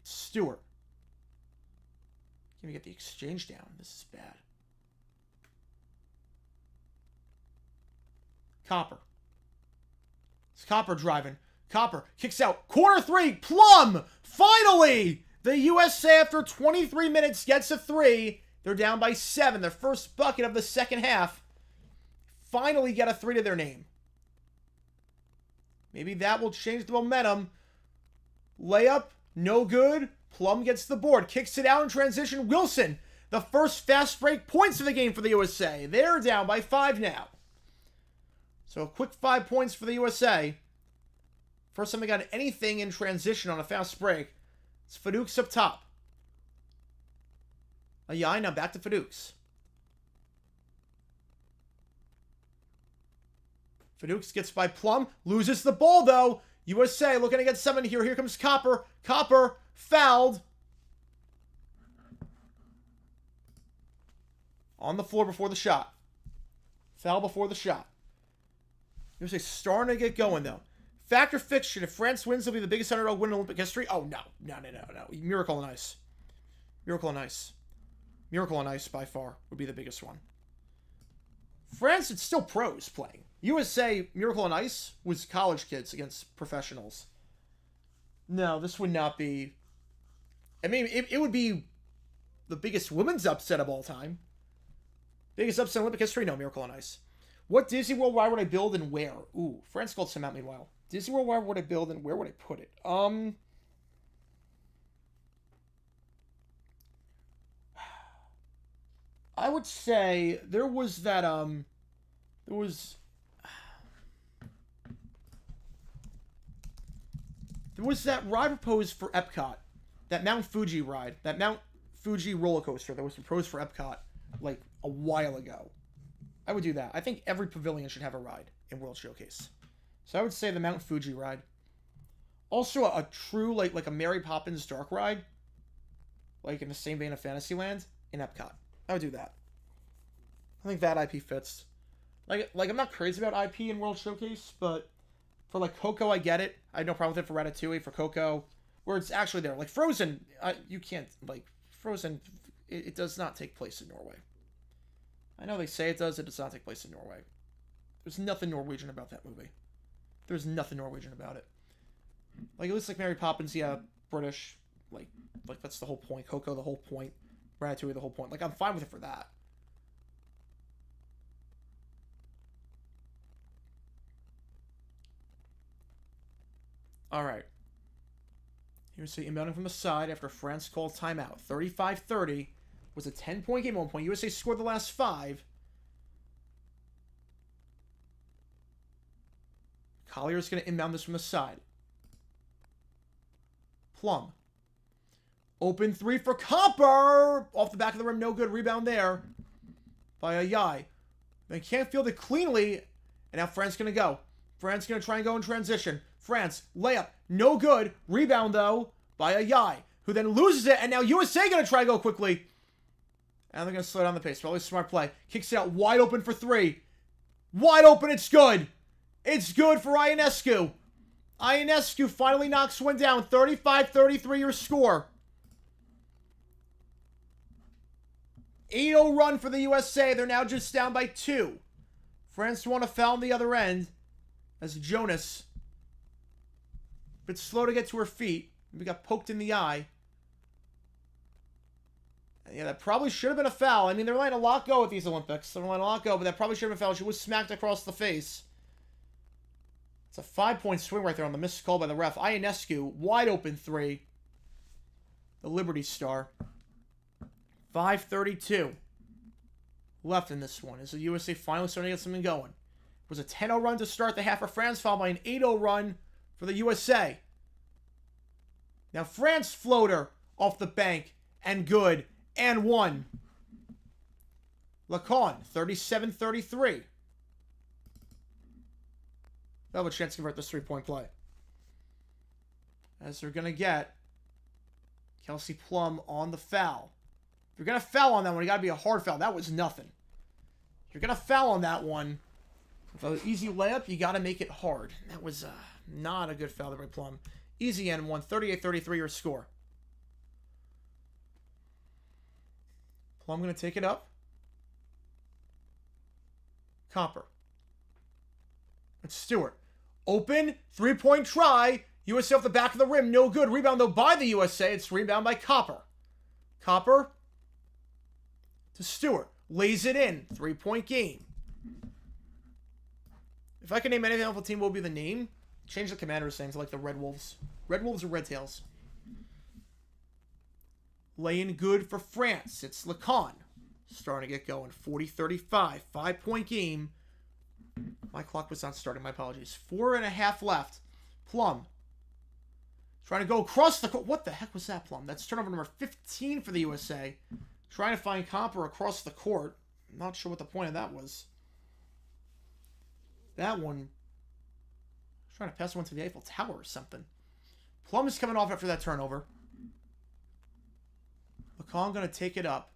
Stewart. Can't even get the exchange down. This is bad. Copper. It's Copper driving. Copper kicks out. Corner three. Plum. Finally! The USA, after 23 minutes, gets a three. They're down by 7. Their first bucket of the second half. Finally get a three to their name. Maybe that will change the momentum. Layup. No good. Plum gets the board. Kicks it out in transition. Wilson. The first fast break points of the game for the USA. They're down by 5 now. So a quick 5 points for the USA. First time they got anything in transition on a fast break. It's Fadukes up top. Ayai now back to Fadukes. Fadukes gets by Plum. Loses the ball though. USA looking to get 7 here. Here comes Copper. Copper fouled. On the floor before the shot. Foul before the shot. USA starting to get going though. Fact or fiction, if France wins, it'll be the biggest underdog win in Olympic history. Oh, no. No. Miracle on Ice. Miracle on Ice. Miracle on Ice, by far, would be the biggest one. France, it's still pros playing. USA, Miracle on Ice, was college kids against professionals. No, this would not be... I mean, it would be the biggest women's upset of all time. Biggest upset in Olympic history? No, Miracle on Ice. What Disney World wide would I build and where? Ooh, France called some out meanwhile. Disney World wide would I build and where would I put it? I would say there was that there was that ride proposed for Epcot, that Mount Fuji ride, that Mount Fuji roller coaster that was proposed for Epcot like a while ago. I would do that. I think every pavilion should have a ride in World Showcase. So I would say the Mount Fuji ride. Also a true like a Mary Poppins dark ride, like in the same vein of Fantasyland in Epcot. I would do that. I think that IP fits. Like I'm not crazy about IP in World Showcase, but for like Coco, I get it. I have no problem with it for Ratatouille, for Coco, where it's actually there. Like Frozen, you can't like Frozen. It does not take place in Norway. I know they say it does. It does not take place in Norway. There's nothing Norwegian about that movie. There's nothing Norwegian about it. Like, at least like Mary Poppins, yeah, British. Like that's the whole point. Coco, the whole point. Ratatouille, the whole point. Like, I'm fine with it for that. Alright. Here's the inbounding from the side after France called timeout. 35-30 was a 10-point game at 1 point. USA scored the last 5. Collier's going to inbound this from the side. Plum. Open 3 for Copper! Off the back of the rim, no good. Rebound there by Ayai. They can't field it cleanly. And now France going to go. France going to try and go in transition. France, layup, no good. Rebound, though, by Ayai, who then loses it. And now USA going to try and go quickly. And they're going to slow down the pace. Probably a smart play. Kicks it out wide open for 3. Wide open, it's good. It's good for Ionescu. Ionescu finally knocks one down. 35-33 your score. 8-0 run for the USA. They're now just down by 2. France want to foul on the other end as Jonas, a bit slow to get to her feet. We got poked in the eye. Yeah, that probably should have been a foul. I mean, they're letting a lot go at these Olympics. They're letting a lot go, but that probably should have been a foul. She was smacked across the face. It's a 5-point swing right there on the missed call by the ref. Ionescu, wide open 3. The Liberty Star. 5:32 left in this one. As the USA finally starting to get something going. It was a 10-0 run to start the half for France, followed by an 8-0 run for the USA. Now France floater off the bank, and good, and 1. Lacan, 37-33. They'll have a chance to convert this 3-point play. As they're going to get Kelsey Plum on the foul. If you're going to foul on that one, you got to be a hard foul. That was nothing. If you're going to foul on that one, with an easy layup, you got to make it hard. That was not a good foul there by Plum. Easy and 1, 38-33 your score. Plum going to take it up. Copper. It's Stewart. Open, 3-point try. USA off the back of the rim, no good. Rebound, though, by the USA. It's rebound by Copper. Copper to Stewart. Lays it in. 3-point game. If I could name anything off the team, what would be the name? Change the Commanders thing to like the Red Wolves. Red Wolves or Red Tails? Laying good for France. It's Lacan. Starting to get going. 40-35. 5-point game. My clock was not starting. My apologies. 4.5 left. Plum. Trying to go across the court. What the heck was that, Plum? That's turnover number 15 for the USA. Trying to find Copper across the court. I'm not sure what the point of that was. That one. Trying to pass one to the Eiffel Tower or something. Plum is coming off after that turnover. Lacan going to take it up.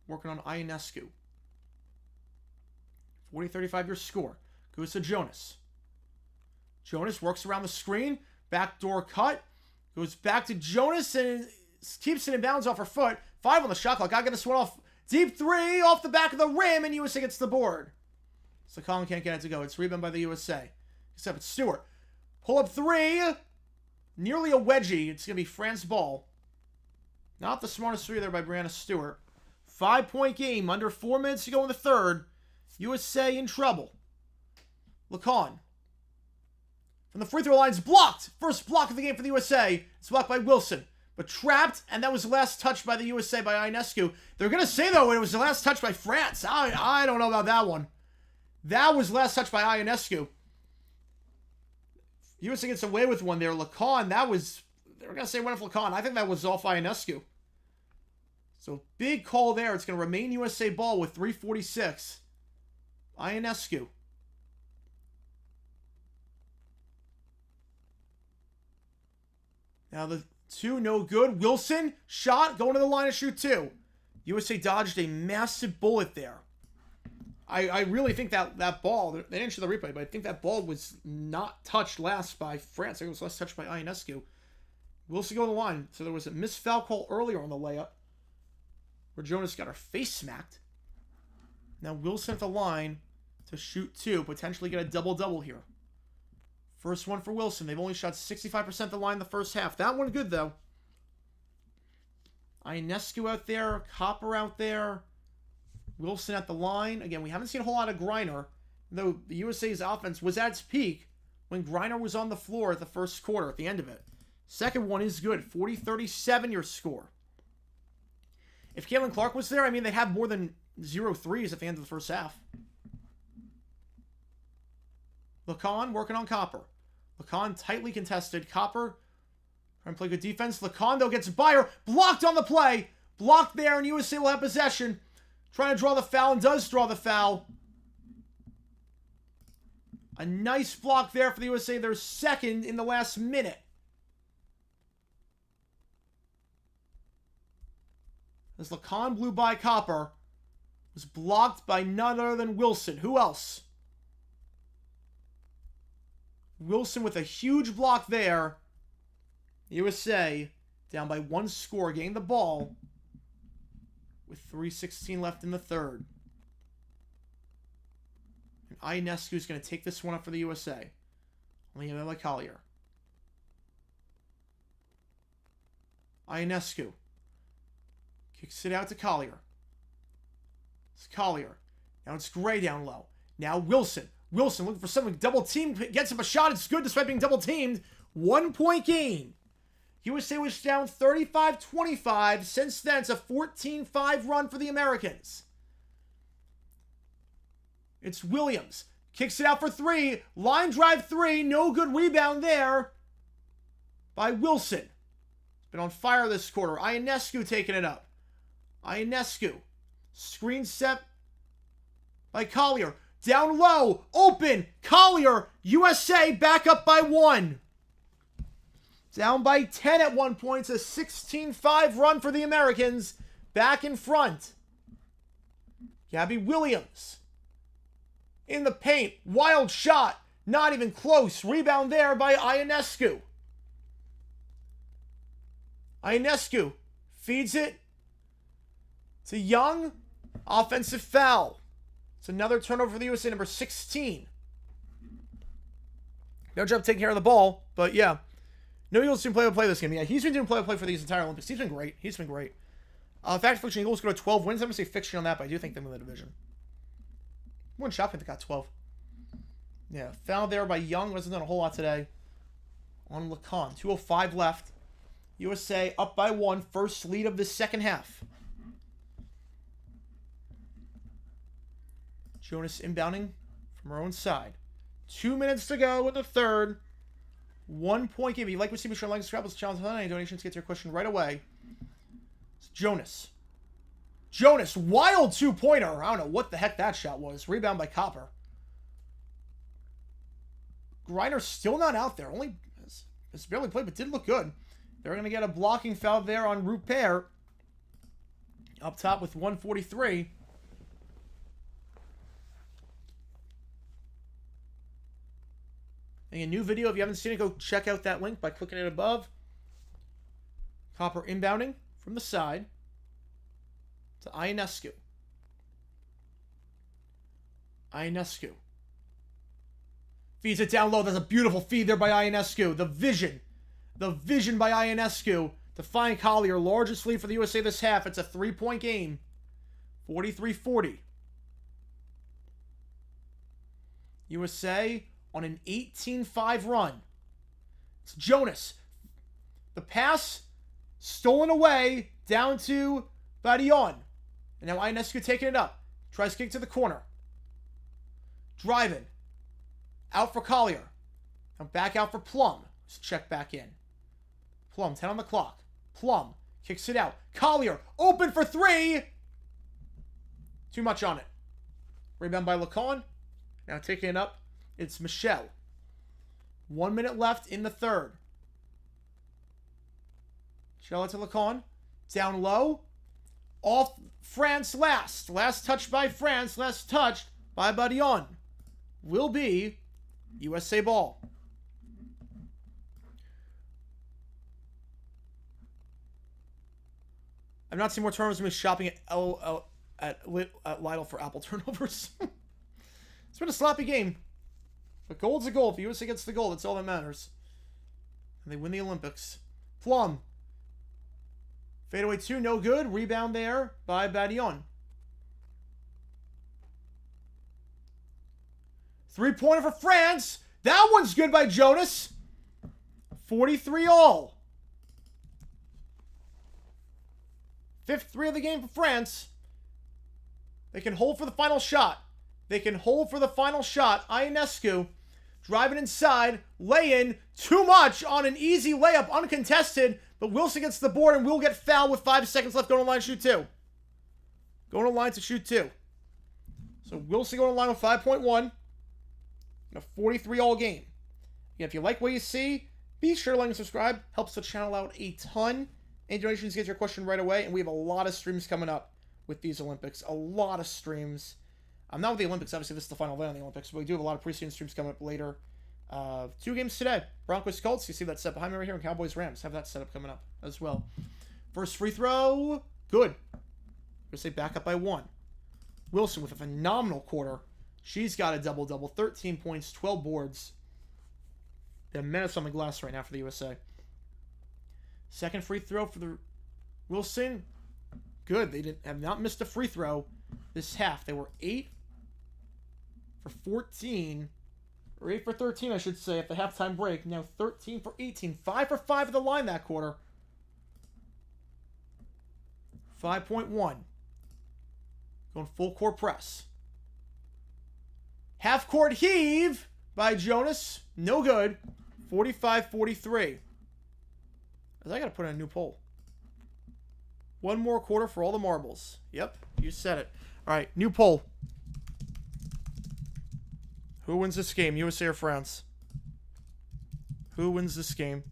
Working on Ionescu. 40-35 your score. Goes to Jonas. Jonas works around the screen. Backdoor cut. Goes back to Jonas and keeps it in bounds off her foot. 5 on the shot clock. Got to get this one off. Deep 3 off the back of the rim, and USA gets the board. So Colin can't get it to go. It's rebound by the USA. Except it's Stewart. Pull up 3. Nearly a wedgie. It's going to be France ball. Not the smartest 3 there by Brianna Stewart. 5-point game. Under 4 minutes to go in the third. USA in trouble. Lacan. From the free throw line's blocked. First block of the game for the USA. It's blocked by Wilson. But trapped, and that was the last touch by the USA by Ionescu. They're going to say, though, it was the last touch by France. I don't know about that one. That was last touch by Ionescu. USA gets away with one there. Lacan, that was... They were going to say one of Lacan. I think that was off Ionescu. So, big call there. It's going to remain USA ball with 3:46. Ionescu. Now, the two, no good. Wilson, shot, going to the line of shoot two. USA dodged a massive bullet there. I really think that ball, they didn't show the replay, but I think that ball was not touched last by France. I think it was last touched by Ionescu. Wilson going to the line. So there was a missed foul call earlier on the layup where Jonas got her face smacked. Now Wilson at the line to shoot two, potentially get a double-double here. First one for Wilson. They've only shot 65% the line the first half. That one good, though. Ionescu out there. Copper out there. Wilson at the line. Again, we haven't seen a whole lot of Griner, though the USA's offense was at its peak when Griner was on the floor at the first quarter, at the end of it. Second one is good. 40-37 your score. If Caitlin Clark was there, I mean, they'd have more than 0 threes at the end of the first half. Lacan working on Copper. Lacan tightly contested. Copper trying to play good defense. Lacan, though, gets by her. Blocked on the play. Blocked there, and USA will have possession. Trying to draw the foul, and does draw the foul. A nice block there for the USA. They're second in the last minute. As Lacan blew by Copper, was blocked by none other than Wilson. Who else? Wilson with a huge block there. USA down by one score, getting the ball with 3:16 left in the third. And Ionescu is going to take this one up for the USA. Only him by Collier. Ionescu kicks it out to Collier. It's Collier. Now it's Gray down low. Now Wilson. Wilson looking for something. Double team. Gets him a shot. It's good despite being double teamed. 1 point game. USA was down 35-25. Since then, it's a 14-5 run for the Americans. It's Williams. Kicks it out for three. Line drive three. No good rebound there by Wilson. It's been on fire this quarter. Ionescu taking it up. Ionescu. Screen set by Collier. Down low. Open. Collier. USA back up by one. Down by 10 at one point. It's a 16-5 run for the Americans. Back in front. Gabby Williams. In the paint. Wild shot. Not even close. Rebound there by Ionescu. Ionescu feeds it to Young. Offensive foul. It's another turnover for the USA, number 16. No job taking care of the ball, but yeah. No Eagles team play this game. Yeah, he's been doing play for these entire Olympics. He's been great. He's been great. Fact fiction, Eagles go to 12 wins. I'm going to say fiction on that, but I do think they win the division. One shot, I think they got 12. Yeah, foul there by Young. Wasn't done a whole lot today. On Lacan. 2:05 left. USA up by one. First lead of the second half. Jonas inbounding from her own side. 2 minutes to go in the third. 1 point game. If you like what you see, be sure to like and subscribe. Let's challenge on any donations. Get to your question right away. It's Jonas. Jonas, wild two-pointer. I don't know what the heck that shot was. Rebound by Copper. Griner still not out there. Only has barely played, but did look good. They're going to get a blocking foul there on Rupert. Up top with 1:43. A new video. If you haven't seen it, go check out that link by clicking it above. Copper inbounding from the side to Ionescu. Ionescu feeds it down low. That's a beautiful feed there by Ionescu. The vision by Ionescu to find Collier. Largest lead for the USA this half. It's a 3-point game. 43-40. USA on an 18-5 run. It's Jonas. The pass Stolen away, down to Barillon. And now Ionescu taking it up. Tries to kick to the corner. Driving. Out for Collier. Now back out for Plum. Just check back in. Plum, 10 on the clock. Plum kicks it out. Collier, open for 3. Too much on it. Rebound by Lacan. Now taking it up, it's Michel. 1 minute left in the third. Michel to Lacan. Down low. Off France last. Last touch by France. Last touch by Barillon. Will be USA ball. I've not seen more turnovers than me shopping at Lidl for Apple turnovers. It's been a sloppy game. But gold's a goal. If the USA gets the goal, that's all that matters. And they win the Olympics. Plum. Fadeaway 2, no good. Rebound there by Barillon. 3-pointer for France. That one's good by Jonas. 43 all. 5th 3 of the game for France. They can hold for the final shot. They can hold for the final shot. Ionescu driving inside. Lay in. Too much on an easy layup. Uncontested. But Wilson gets the board and will get fouled with 5 seconds left. Going to line to shoot 2. Going to line to shoot 2. So Wilson going to line with 5.1. In a 43 all game. Yeah, if you like what you see, be sure to like and subscribe. Helps the channel out a ton. And donations get your question right away. And we have a lot of streams coming up with these Olympics. A lot of streams. Not with the Olympics. Obviously, this is the final day on the Olympics. But we do have a lot of preseason streams coming up later. 2 games today. Broncos Colts. You see that set behind me right here. And Cowboys Rams have that setup coming up as well. First free throw. Good. We'll say back up by 1. Wilson with a phenomenal quarter. She's got a double-double. 13 points, 12 boards. They're menace on the glass right now for the USA. Second free throw for the Wilson. Good. They have not missed a free throw this half. They were 8 for 14. Or 8 for 13, I should say, at the halftime break. Now 13 for 18. 5 for 5 at the line that quarter. 5.1. Going full court press. Half court heave by Jonas. No good. 45-43. I got to put in a new poll. 1 more quarter for all the marbles. Yep, you said it. All right, new poll. Who wins this game, USA or France? Who wins this game?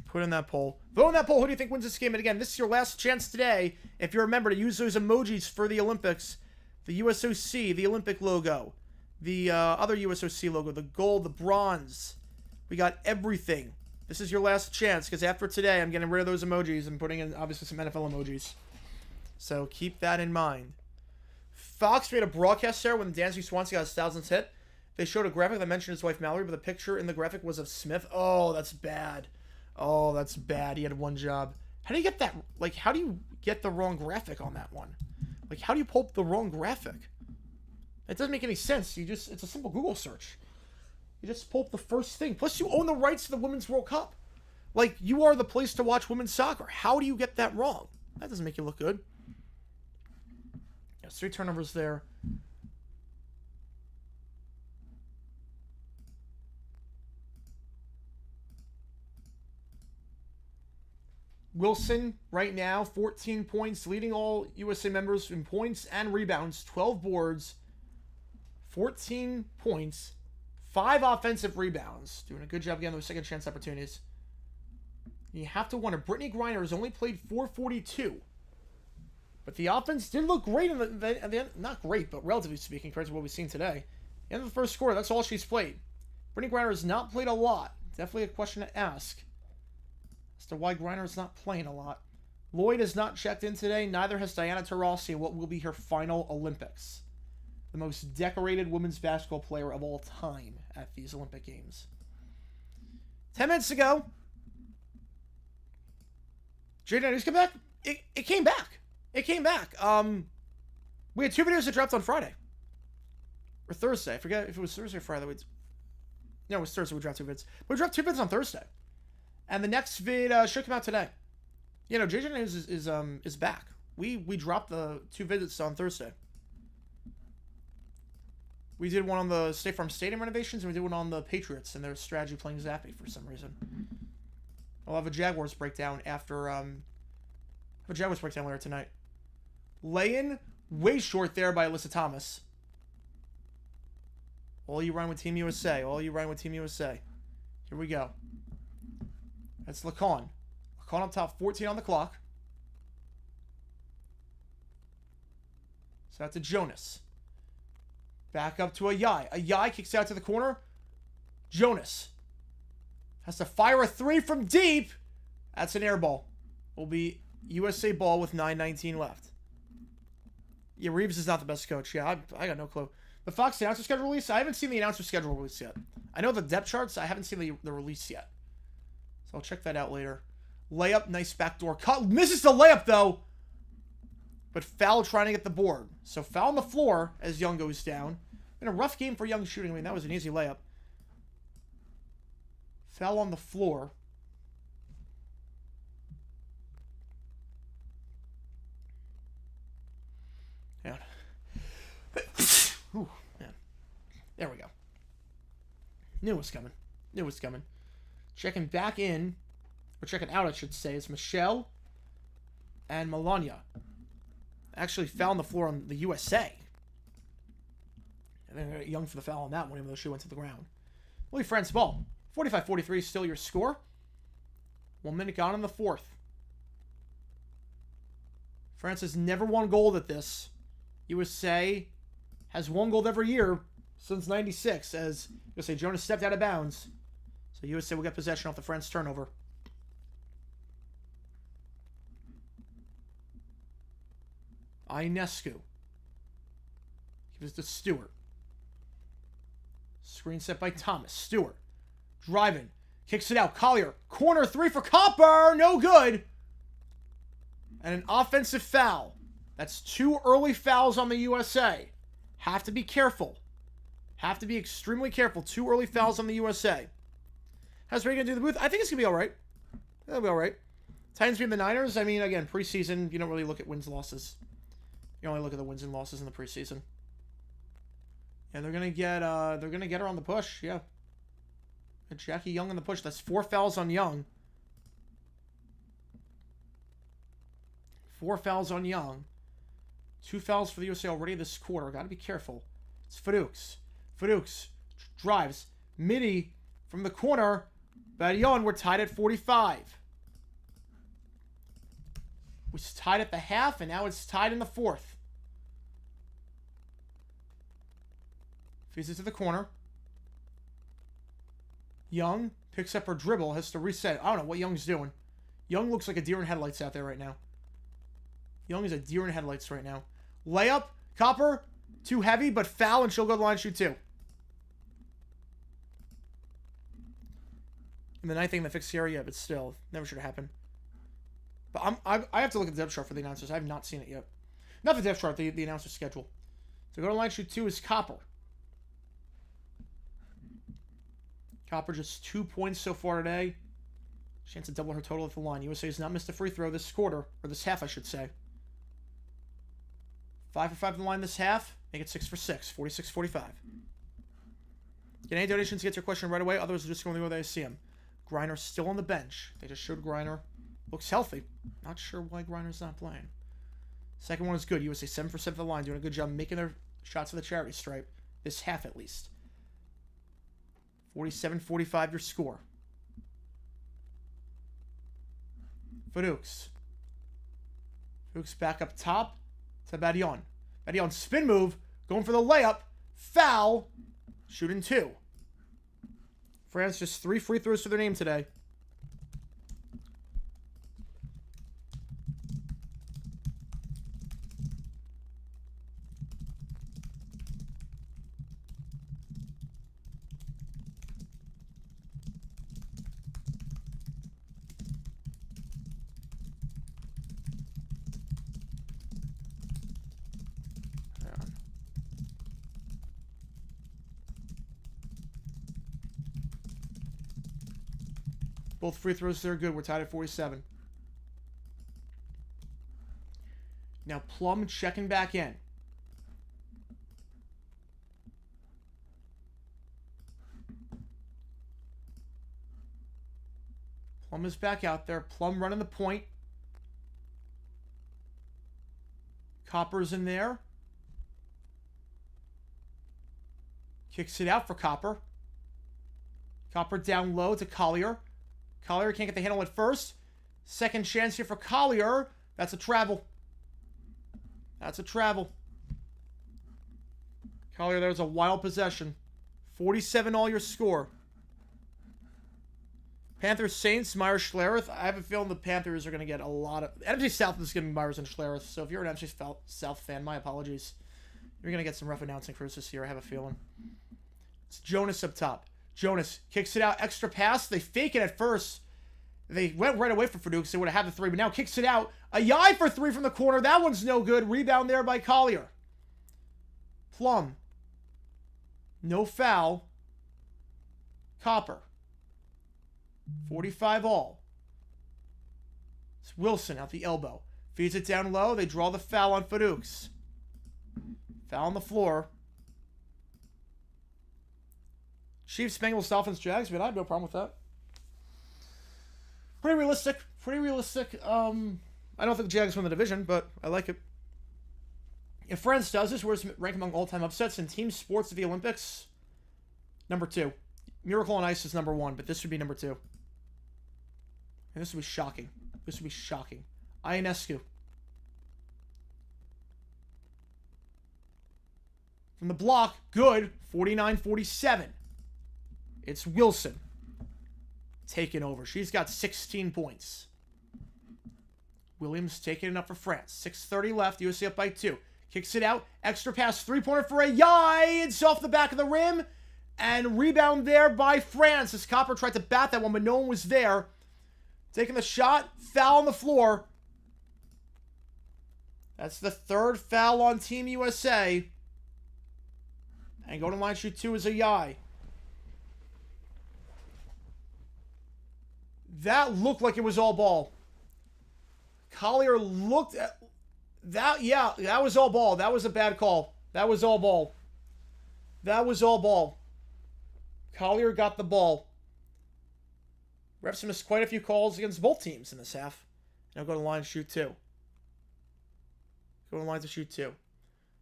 Put in that poll. Vote in that poll. Who do you think wins this game? And again, this is your last chance today. If you remember to use those emojis for the Olympics. The USOC, the Olympic logo. The other USOC logo. The gold, the bronze. We got everything. This is your last chance, because after today, I'm getting rid of those emojis and putting in, obviously, some NFL emojis. So keep that in mind. Fox made a broadcast error when Dansby Swansea got his thousands hit. They showed a graphic that mentioned his wife Mallory, but the picture in the graphic was of Smith. Oh, that's bad. Oh, that's bad. He had one job. How do you get that? Like, how do you get the wrong graphic on that one? Like, how do you pull up the wrong graphic? It doesn't make any sense. It's a simple Google search. You just pull up the first thing. Plus, you own the rights to the Women's World Cup. Like, you are the place to watch women's soccer. How do you get that wrong? That doesn't make you look good. Yeah, 3 turnovers there. Wilson, right now, 14 points, leading all USA members in points and rebounds. 12 boards, 14 points, 5 offensive rebounds. Doing a good job getting those second chance opportunities. You have to wonder, Brittany Griner has only played 442. But the offense did look great in the end. Not great, but relatively speaking, compared to what we've seen today. The end of the first quarter, that's all she's played. Brittany Griner has not played a lot. Definitely a question to ask as to why Griner is not playing a lot. Lloyd has not checked in today. Neither has Diana Taurasi in what will be her final Olympics. The most decorated women's basketball player of all time at these Olympic Games. 10 minutes ago, Jaden News come back. It came back. It came back. We had 2 videos that dropped on Friday. Or Thursday. I forget if it was Thursday or Friday. No, it was Thursday we dropped 2 vids. But we dropped 2 vids on Thursday. And the next vid should come out today. You know, JJ News is back. We dropped the 2 visits on Thursday. We did one on the State Farm Stadium renovations, and we did one on the Patriots and their strategy playing Zappy for some reason. I'll have a Jaguars breakdown after have a Jaguars breakdown later tonight. Lay-in way short there by Alyssa Thomas. All you run with Team USA. All you run with Team USA. Here we go. That's Lacan. Lacan up top, 14 on the clock. So that's a Jonas. Back up to Ayai. Ayai kicks out to the corner. Jonas has to fire a 3 from deep. That's an air ball. Will be USA ball with 9:19 left. Yeah, Reeves is not the best coach. Yeah, I got no clue. The Fox announcer schedule release? I haven't seen the announcer schedule release yet. I know the depth charts. I haven't seen the release yet. So I'll check that out later. Layup, nice backdoor cut. Misses the layup, though. But foul trying to get the board. So foul on the floor as Young goes down. In a rough game for Young shooting. I mean, that was an easy layup. Foul on the floor. Man. Ooh, man. There we go. Knew it was coming. Knew it was coming. Checking back in, or checking out, I should say, is Michelle and Melania. Actually foul on the floor on the USA. And then Young for the foul on that one, even though she went to the ground. Louis France ball. 45-43 still your score. 1 minute gone in the fourth. France has never won gold at this. USA has won gold every year since 96 as USA Jonas stepped out of bounds. So USA will get possession off the France turnover. Ionescu. Gives it to Stewart. Screen set by Thomas. Stewart. Driving. Kicks it out. Collier. Corner 3 for Copper. No good. And an offensive foul. That's 2 early fouls on the USA. Have to be careful. Have to be extremely careful. 2 early fouls on the USA. How's Ray going to do the booth? I think it's going to be all right. It'll be all right. Titans being the Niners. I mean, again, preseason, you don't really look at wins, losses. You only look at the wins and losses in the preseason. Yeah, they're gonna get her on the push. Yeah, and Jackie Young on the push. That's 4 fouls on Young. 4 fouls on Young. 2 fouls for the USA already this quarter. Got to be careful. It's Fadukes. Fadukes drives midi from the corner. Badion, we're tied at 45. We tied at the half, and now it's tied in the fourth. Feeds it to the corner. Young picks up her dribble, has to reset. I don't know what Young's doing. Young looks like a deer in headlights out there right now. Young is a deer in headlights right now. Layup, Copper, too heavy, but foul, and she'll go to the line shoot 2. And the ninth thing that fixed Sierra, yeah, but still, never should have happened. But I have to look at the depth chart for the announcers. I have not seen it yet. Not the depth chart, the announcer schedule. So go to line shoot 2 is Copper. Copper just 2 points so far today. Chance to double her total at the line. USA has not missed a free throw this quarter, or this half, I should say. 5 for 5 at the line this half. Make it 6 for 6. 46-45. Get any donations, get your question right away. Others are just going to go there to see him. Griner still on the bench. They just showed Griner. Looks healthy. Not sure why Griner's not playing. Second one is good. USA 7 for 7 at the line. Doing a good job making their shots for the charity stripe. This half at least. 47-45 your score. Fadukes. Fadukes back up top to Badion. Badion spin move. Going for the layup. Foul. Shooting 2. France just 3 free throws to their name today. Both free throws are good. We're tied at 47. Now Plum checking back in. Plum is back out there. Plum running the point. Copper's in there. Kicks it out for Copper. Copper down low to Collier. Collier can't get the handle at first. Second chance here for Collier. That's a travel. That's a travel. Collier, there's a wild possession. 47 all your score. Panthers, Saints, Myers, Schlereth. I have a feeling the Panthers are going to get a lot of... NFC South is going to be Myers and Schlereth. So if you're an NFC South fan, my apologies. You're going to get some rough announcing crews this year, I have a feeling. It's Jonas up top. Jonas kicks it out. Extra pass. They fake it at first. They went right away for Fadukes. They would have had the three, but now kicks it out. A Yai for three from the corner. That one's no good. Rebound there by Collier. Plum. No foul. Copper. 45 all. It's Wilson out the elbow. Feeds it down low. They draw the foul on Fadukes. Foul on the floor. Chiefs, Bengals, Dolphins, Jags. But I have no problem with that. Pretty realistic. Pretty realistic. I don't think the Jags win the division, but I like it. If France does this, where's rank among all-time upsets in team sports at the Olympics? Number 2. Miracle on Ice is number 1, but this would be number 2. And this would be shocking. This would be shocking. Ionescu. From the block, good. 49-47. It's Wilson. Taking over. She's got 16 points. Williams taking it up for France. 6:30 left. USA up by 2. Kicks it out. Extra pass. Three-pointer for a Yai. It's off the back of the rim. And rebound there by France as Copper tried to bat that one, but no one was there. Taking the shot. Foul on the floor. That's the third foul on Team USA. And going to line shoot 2 is a Yai. That looked like it was all ball. Collier looked at that. Yeah, that was all ball. That was a bad call. That was all ball. That was all ball. Collier got the ball. Refs missed quite a few calls against both teams in this half. Now go to line shoot 2. Go to line to shoot 2.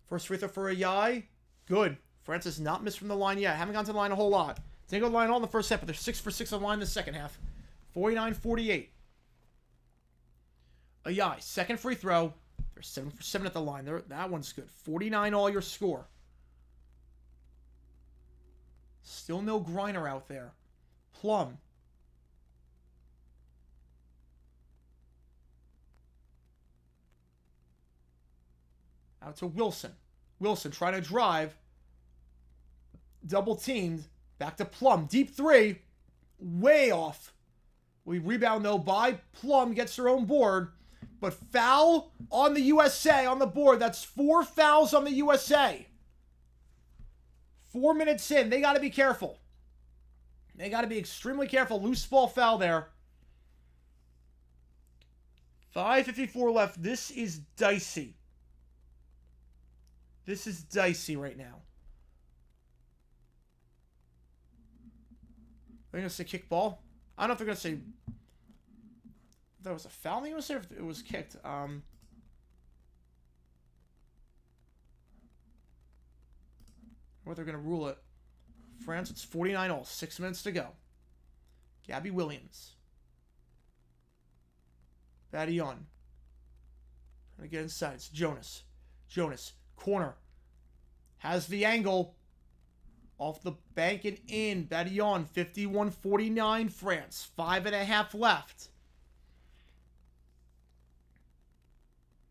First free throw for a Yai. Good. France has not missed from the line yet. Haven't gone to the line a whole lot. Didn't go to the line all in the first half, but they're 6 for 6 on the line in the second half. 49-48. A Yai. Second free throw. They're 7 for 7 at the line. That one's good. 49 all your score. Still no Griner out there. Plum. Out to Wilson. Wilson trying to drive. Double teamed. Back to Plum. Deep three. Way off. We rebound though by Plum. Gets her own board. But foul on the USA on the board. That's 4 fouls on the USA. 4 minutes in. They got to be careful. They got to be extremely careful. Loose ball foul there. 5:54 left. This is dicey. This is dicey right now. They're going to say kick ball. I don't know if they're going to say that was a foul. They going to say if it was kicked. What they're going to rule it. France, it's 49 all. 6 minutes to go. Gabby Williams. Badillon. Trying to get inside. It's Jonas. Jonas. Corner. Has the angle. Off the bank and in. Badillon. 51-49 France. 5.5 left.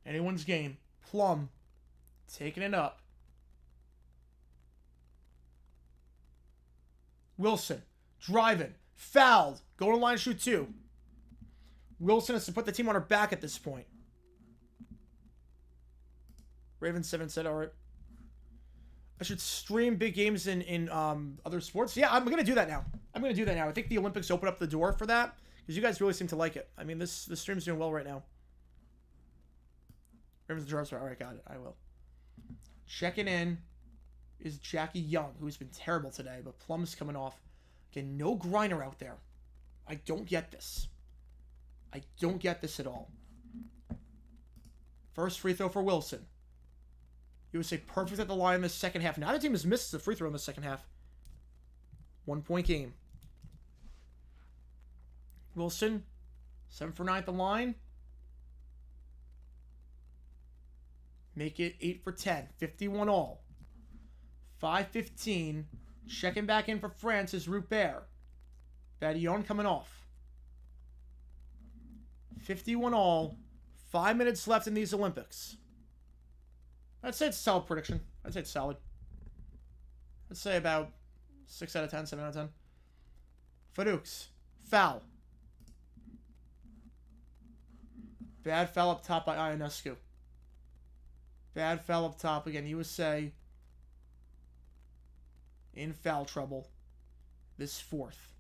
Anyone's game. Plum. Taking it up. Wilson. Driving. Fouled. Go to line shoot 2. Wilson has to put the team on her back at this point. Ravens 7 said, all right. I should stream big games in other sports. Yeah, I'm going to do that now. I think the Olympics open up the door for that because you guys really seem to like it. I mean, this stream's doing well right now. Remember the draws? All right, got it. I will. Checking in is Jackie Young, who's been terrible today, but Plum's coming off. Again, no Griner out there. I don't get this. I don't get this at all. First free throw for Wilson. USA perfect at the line in the second half. Neither team has missed a free throw in the second half. 1 point game. Wilson, 7 for 9 at the line. Make it 8 for 10. 51 all. 5:15. Checking back in for France is Rupert. Badillon coming off. 51 all. 5 minutes left in these Olympics. I'd say it's a solid prediction. I'd say it's solid. I'd say about 6 out of 10, 7 out of 10. Fadukes. Foul. Bad foul up top by Ionescu. Bad foul up top. Again, USA in foul trouble. This fourth.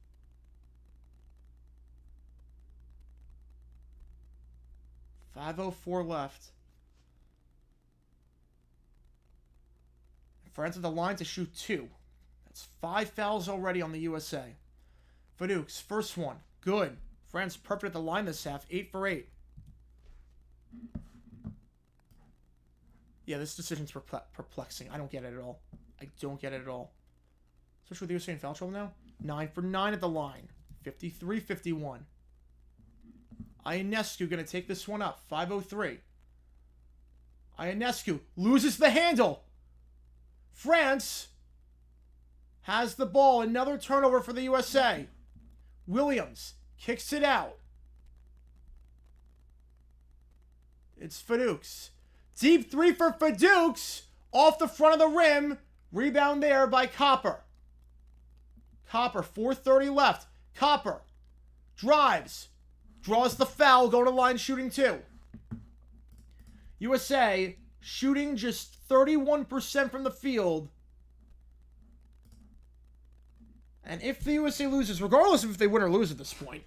.504 left. France at the line to shoot 2. That's 5 fouls already on the USA. Fadukes, first one. Good. France perfect at the line this half. 8 for 8. Yeah, this decision's perplexing. I don't get it at all. I don't get it at all. Especially with the USA in foul trouble now. 9 for 9 at the line. 53-51. Ionescu going to take this one up. 5:03. Ionescu loses the handle. France has the ball. Another turnover for the USA. Williams kicks it out. It's Fadukes. Deep 3 for Fadukes. Off the front of the rim. Rebound there by Copper. Copper, 4:30 left. Copper drives. Draws the foul. Going to line shooting 2. USA shooting just 31% from the field. And if the USA loses, regardless of if they win or lose at this point,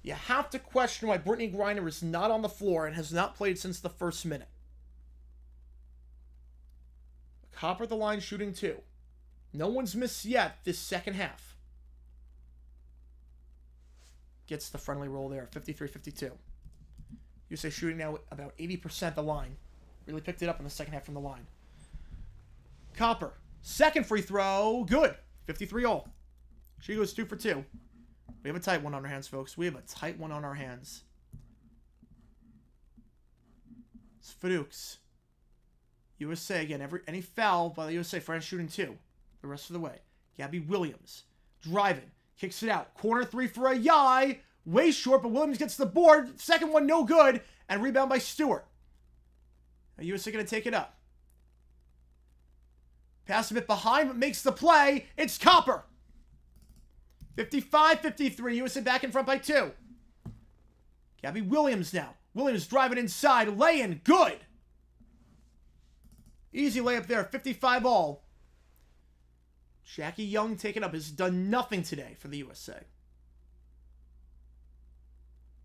you have to question why Brittany Griner is not on the floor and has not played since the first minute. Copper at the line shooting 2. No one's missed yet this second half. Gets the friendly roll there, 53-52. USA shooting now about 80% the line. Really picked it up in the second half from the line. Copper, second free throw, good. 53 all. She goes 2 for 2. We have a tight one on our hands, folks. We have a tight one on our hands. It's Fadukes. USA again. Any foul by the USA, France shooting 2. The rest of the way. Gabby Williams driving. Kicks it out. Corner 3 for a Yai. Way short, but Williams gets the board. Second one, no good. And rebound by Stewart. Now USA going to take it up. Pass a bit behind, but makes the play. It's Copper. 55-53. USA back in front by 2. Gabby Williams now. Williams driving inside. Lay-in. Good. Easy layup there. 55 all. Jackie Young taking up. Has done nothing today for the USA.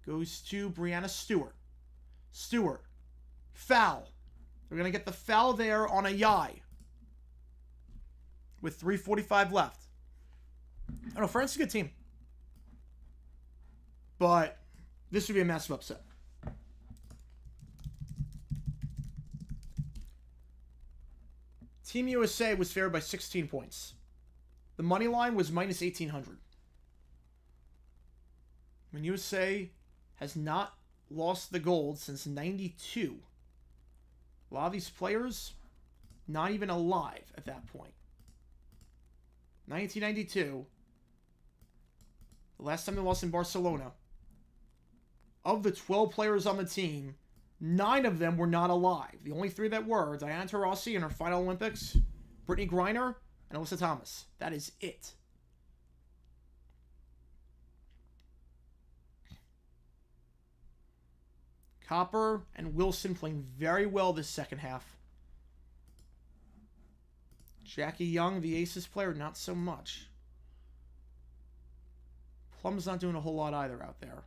Goes to Brianna Stewart. Stewart. Foul. They're going to get the foul there on a Yai. With 3:45 left. I don't know, France is a good team. But this would be a massive upset. Team USA was favored by 16 points. The money line was minus 1,800. When USA has not lost the gold since 92. A lot of these players not even alive at that point. 1992. The last time they lost in Barcelona. Of the 12 players on the team, 9 of them were not alive. The only 3 that were Diana Taurasi in her final Olympics, Brittany Griner, and Alyssa Thomas. That is it. Copper and Wilson playing very well this second half. Jackie Young, the Aces player, not so much. Plum's not doing a whole lot either out there.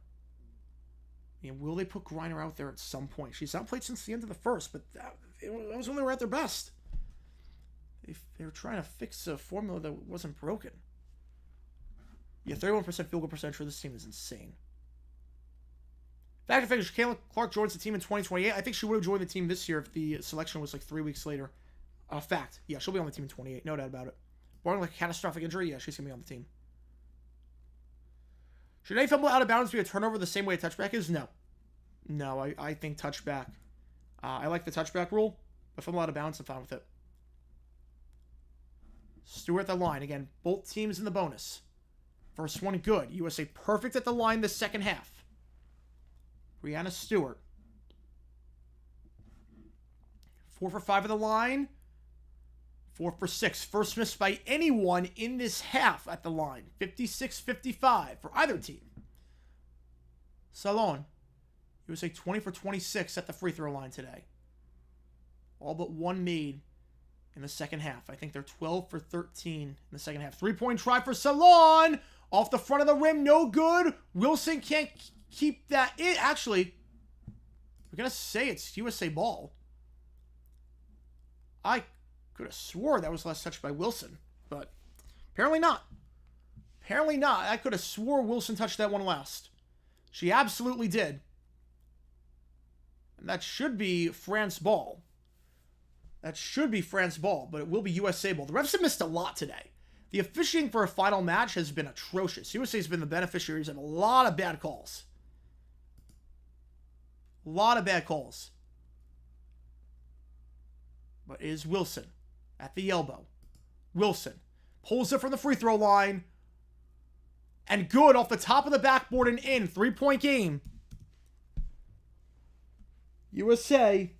mean, will they put Griner out there at some point? She's not played since the end of the first, but that was when they were at their best. They were trying to fix a formula that wasn't broken. Yeah, 31% field goal percentage for this team is insane. Fact of finish, Caitlin Clark joins the team in 2028. I think she would have joined the team this year if the selection was like 3 weeks later. Fact. Yeah, she'll be on the team in 28. No doubt about it. Barring like a catastrophic injury, yeah, she's going to be on the team. Should any fumble out of bounds be a turnover the same way a touchback is? No. No, I think touchback. I like the touchback rule. But fumble out of bounds, I'm fine with it. Stewart at the line. Again, both teams in the bonus. First one, good. USA perfect at the line the second half. Brianna Stewart. 4 for 5 at the line. 4 for 6. First miss by anyone in this half at the line. 56-55 for either team. Salon. USA 20 for 26 at the free throw line today. All but one made in the second half. I think they're 12 for 13 in the second half. 3-point try for Salon. Off the front of the rim. No good. Wilson can't keep that in. Actually, we're going to say it's USA ball. I could have swore that was last touched by Wilson, but apparently not. Apparently not. I could have swore Wilson touched that one last. She absolutely did. And that should be France ball. That should be France ball, but it will be USA ball. The refs have missed a lot today. The officiating for a final match has been atrocious. USA has been the beneficiaries of a lot of bad calls. A lot of bad calls. But it is Wilson at the elbow. Wilson pulls it from the free throw line. And good off the top of the backboard and in. 3-point game. USA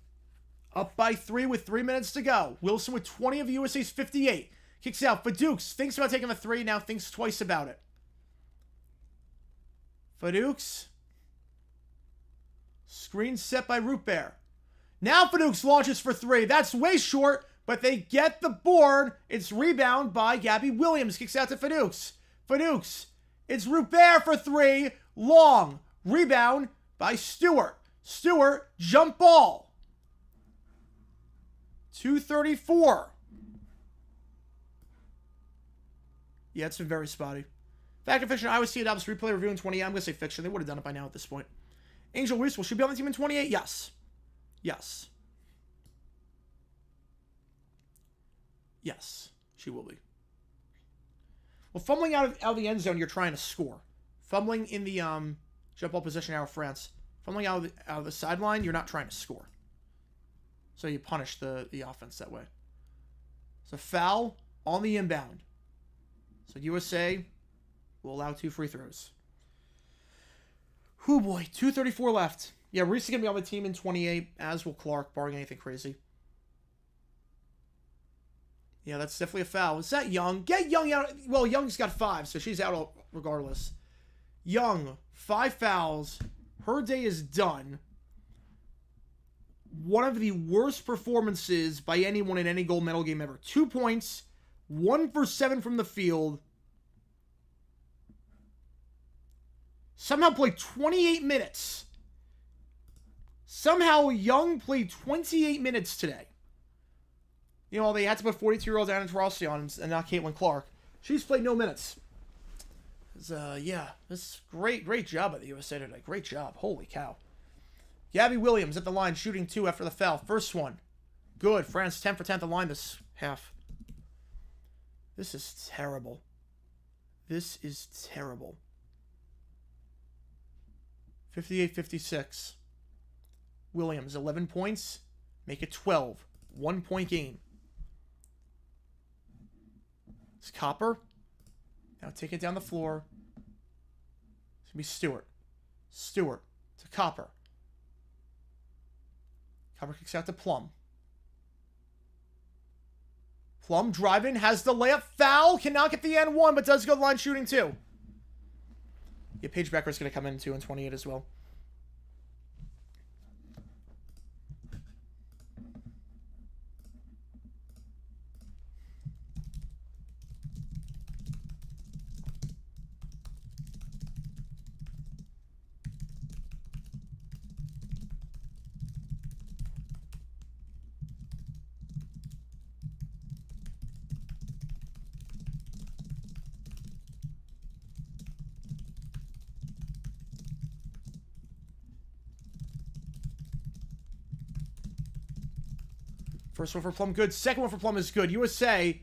up by 3 with 3 minutes to go. Wilson with 20 of USA's 58. Kicks out for Dukes. Thinks about taking the 3. Now thinks twice about it. For Dukes. Screen set by Root Bear. Now Fadukes launches for 3. That's way short, but they get the board. It's rebound by Gabby Williams. Kicks out to Fadukes. Fadukes. It's Root Bear for 3. Long. Rebound by Stewart. Stewart, jump ball. 2:34. Yeah, it's been very spotty. Fact or fiction, I would see it. Replay review in 28. I'm going to say fiction. They would have done it by now at this point. Angel Reese, will she be on the team in 28? Yes. Yes. Yes, she will be. Well, fumbling out of the end zone, you're trying to score. Fumbling in the jump ball position out of France. Fumbling out of the sideline, you're not trying to score. So you punish the offense that way. So foul on the inbound. So USA will allow 2 free throws. Whoo boy, 2:34 left. Yeah, Reese is going to be on the team in 28, as will Clark, barring anything crazy. Yeah, that's definitely a foul. Is that Young? Get Young out. Well, Young's got 5, so she's out regardless. Young, 5 fouls. Her day is done. One of the worst performances by anyone in any gold medal game ever. 2 points, 1 for 7 from the field. Somehow played 28 minutes. Somehow Young played 28 minutes today. You know, they had to put 42-year-old Anna Taurasi on and not Caitlin Clark. She's played no minutes. Yeah, this great job by the USA today. Great job. Holy cow. Gabby Williams at the line, shooting 2 after the foul. First one. Good. France 10 for 10 at the line this half. This is terrible. This is terrible. 58-56. Williams, 11 points. Make it 12. 1-point game. It's Copper. Now take it down the floor. It's going to be Stewart. Stewart to Copper. Copper kicks out to Plum. Plum driving, has the layup. Foul. Cannot get the N1, but does go line shooting too. Yeah, Paige Becker is going to come in too in 28 as well. First one for Plum, good. Second one for Plum is good. USA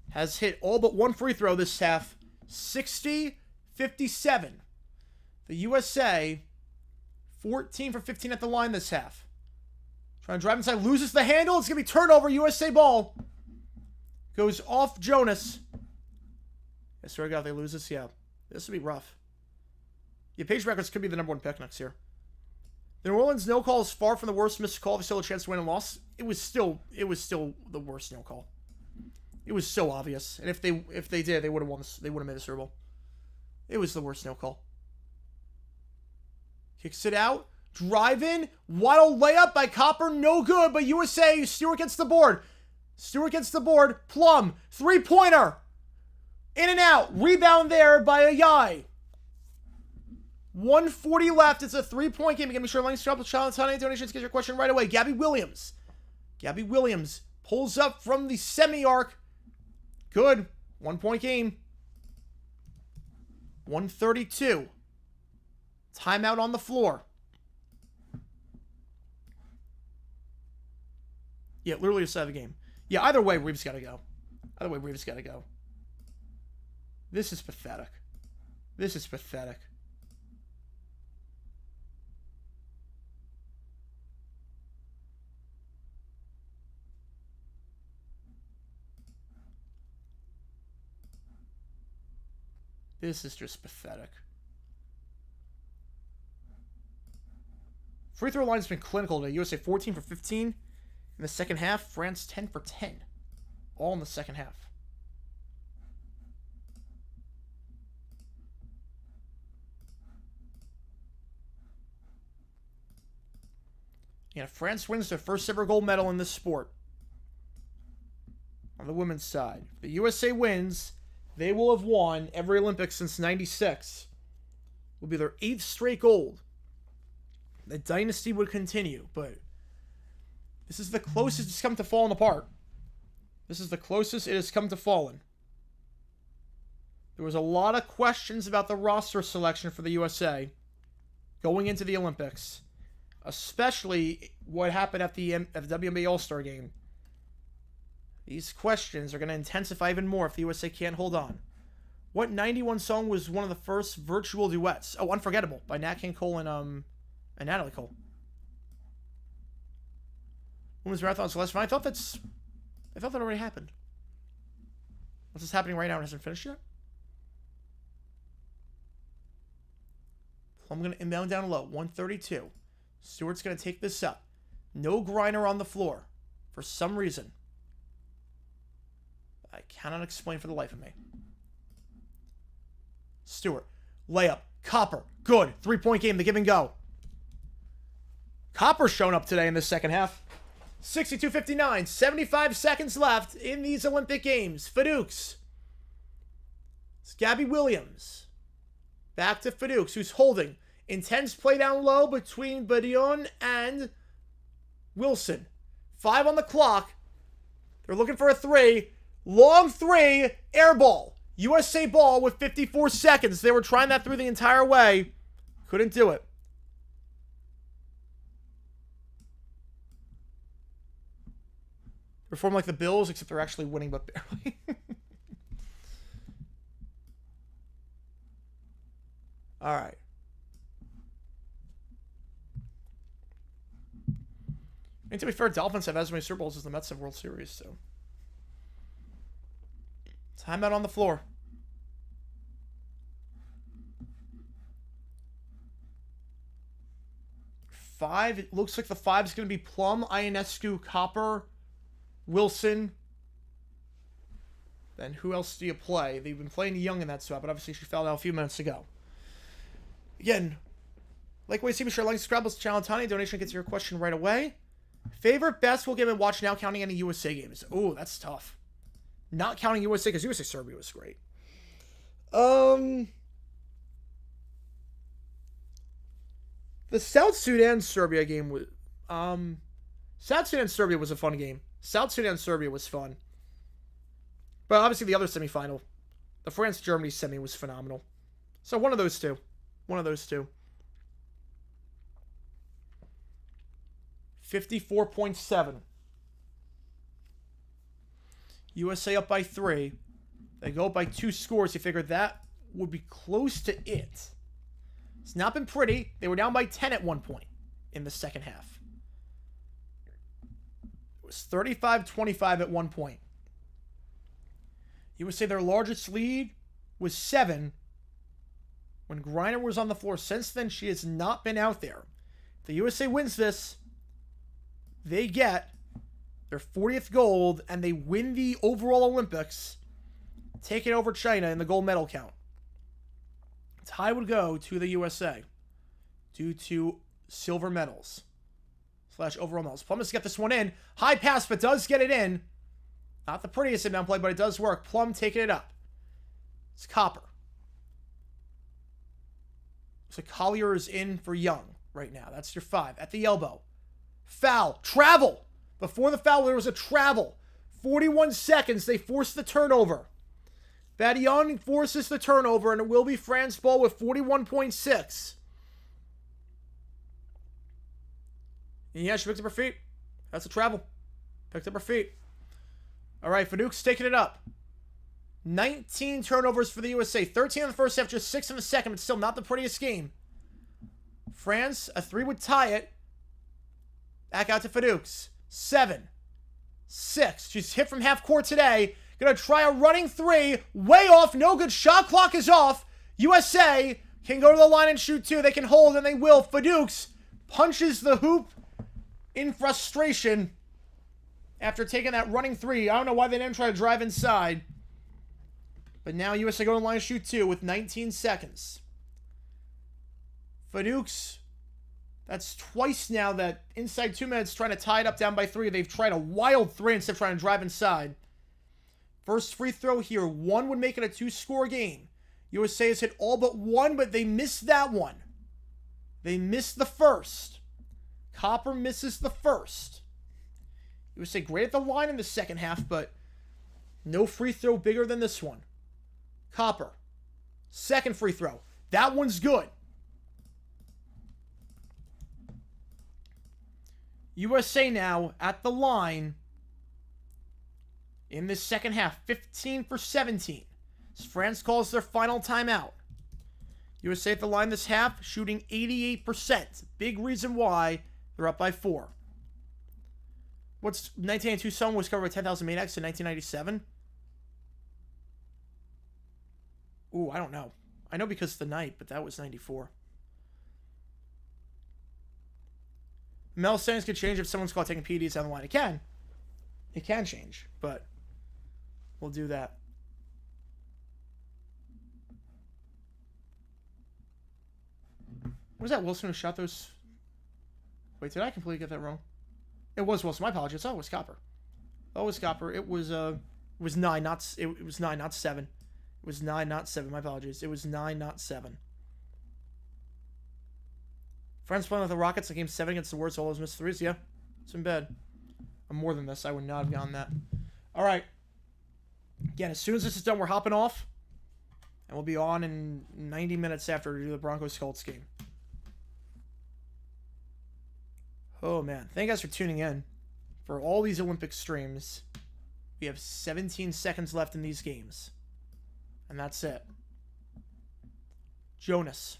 has hit all but one free throw this half. 60-57. The USA, 14 for 15 at the line this half. Trying to drive inside, loses the handle. It's going to be turnover. USA ball. Goes off Jonas. I swear to God, if they lose this, yeah. This would be rough. Yeah, Page Records could be the #1 pick next year. The New Orleans no call is far from the worst missed call. If still a chance to win and loss, it was still the worst no call. It was so obvious. And if they did, they would have won this. They would have made the Super Bowl. It was the worst no call. Kicks it out. Drive in. Wild layup by Copper. No good, but USA. Stewart gets the board. Plum. 3-pointer. In and out. Rebound there by Ayai. 1:40 left. It's a 3-point game. Again, be sure to link to Challenge donations. Get your question right away. Gabby Williams pulls up from the semi-arc. Good. 1-point game. 1:32. Timeout on the floor. Yeah, literally decided the game. Yeah, either way, Reeves got to go. This is pathetic. This is just pathetic. Free throw line's been clinical today. USA 14 for 15 in the second half. France 10 for 10. All in the second half. Yeah, France wins their first ever gold medal in this sport. On the women's side. If the USA wins, they will have won every Olympics since '96. It will be their 8th straight gold. The dynasty would continue, but this is the closest it's come to falling apart. This is the closest it has come to falling. There was a lot of questions about the roster selection for the USA going into the Olympics, especially what happened at the WNBA All-Star game. These questions are going to intensify even more if the USA can't hold on. What 91 song was one of the first virtual duets? Oh, Unforgettable by Nat King Cole and Natalie Cole. Women's marathon's last one. I thought that already happened. What's this happening right now? It hasn't finished yet? I'm going to inbound down low. 132. Stewart's going to take this up. No Griner on the floor. For some reason. I cannot explain for the life of me. Stewart. Layup. Copper. Good. 3-point game. The give and go. Copper's shown up today in the second half. 62-59. 75 seconds left in these Olympic Games. Fadukes. It's Gabby Williams. Back to Fadukes, who's holding. Intense play down low between Badion and Wilson. 5 on the clock. They're looking for a 3. Long 3. Air ball. USA ball with 54 seconds. They were trying that through the entire way. Couldn't do it. Perform like the Bills, except they're actually winning, but barely. All right. And to be fair, Dolphins have as many Super Bowls as the Mets have World Series, so. Timeout on the floor. 5. It looks like the 5 is going to be Plum, Ionescu, Copper, Wilson. Then who else do you play? They've been playing Young in that spot, but obviously she fouled out a few minutes ago. Again, like what you see, be sure to like, subscribe, let's channel Tiny. Donation gets your question right away. Favorite basketball game and watch now, counting any USA games. Oh, that's tough. Not counting USA, because USA Serbia was great. The South Sudan Serbia game was South Sudan Serbia was a fun game. South Sudan Serbia was fun. But obviously the other semifinal, the France Germany semi, was phenomenal. So one of those two. 54.7. USA up by 3. They go up by 2 scores. You figure that would be close to it. It's not been pretty. They were down by 10 at one point in the second half. It was 35-25 at one point. USA, their largest lead was 7 when Griner was on the floor. Since then, she has not been out there. If the USA wins this, they get their 40th gold, and they win the overall Olympics, taking over China in the gold medal count. Tie would go to the USA due to silver medals / overall medals. Plum has got this one in. High pass, but does get it in. Not the prettiest inbound play, but it does work. Plum taking it up. It's Copper. So Collier is in for Young right now. That's your 5. At the elbow. Foul. Travel. Before the foul, there was a travel. 41 seconds. They forced the turnover. Badian forces the turnover, and it will be France ball with 41.6. And yeah, she picked up her feet. That's a travel. Picked up her feet. All right, Fadouk's taking it up. 19 turnovers for the USA. 13 in the first half, just 6 in the second, but still not the prettiest game. France, a 3 would tie it. Back out to Fadouk's. 7, 6. She's hit from half court today. Gonna try a running 3. Way off. No good. Shot clock is off. USA can go to the line and shoot 2. They can hold, and they will. Fadouk's punches the hoop in frustration after taking that running 3. I don't know why they didn't try to drive inside. But now USA go to the line and shoot 2 with 19 seconds. Fadouk's, that's twice now that inside 2 minutes trying to tie it up down by 3. They've tried a wild 3 instead of trying to drive inside. First free throw here. 1 would make it a 2-score game. USA has hit all but 1, but they missed that one. They missed the first. Copper misses the first. USA great at the line in the second half, but no free throw bigger than this one. Copper. Second free throw. That one's good. USA now at the line in this second half. 15 for 17. As France calls their final timeout. USA at the line this half, shooting 88%. Big reason why they're up by 4. What's 1992 song was covered by 10,000 Maniacs in 1997? Ooh, I don't know. I know because of the night, but that was 94. Mel settings could change if someone's caught taking PEDs down the line. It can. It can change, but we'll do that. Was that Wilson who shot those? Wait, did I completely get that wrong? It was Wilson. My apologies. Oh, it was Copper. Oh, it was Copper. It was 9, not 7. It was 9, not 7. My apologies. It was 9, not 7. France playing with the Rockets in Game 7 against the Warriors. All those missed 3s. Yeah, it's in bed. I'm more than this. I would not have gotten that. All right. Again, as soon as this is done, we're hopping off. And we'll be on in 90 minutes after to do the Broncos-Colts game. Oh, man. Thank you guys for tuning in. For all these Olympic streams, we have 17 seconds left in these games. And that's it. Jonas.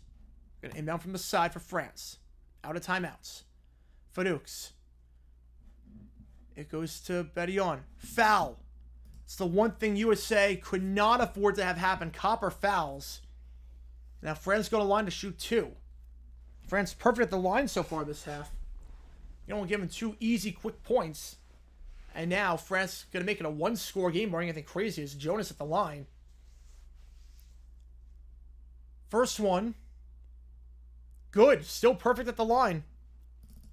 Going to inbound from the side for France. Out of timeouts. Fadouk's. It goes to Bedion. Foul. It's the one thing USA could not afford to have happen. Copper fouls. Now France go to line to shoot 2. France perfect at the line so far this half. You don't want to give them 2 easy, quick points. And now France going to make it a 1-score game, barring anything crazy. It's Jonas at the line. First one. Good. Still perfect at the line.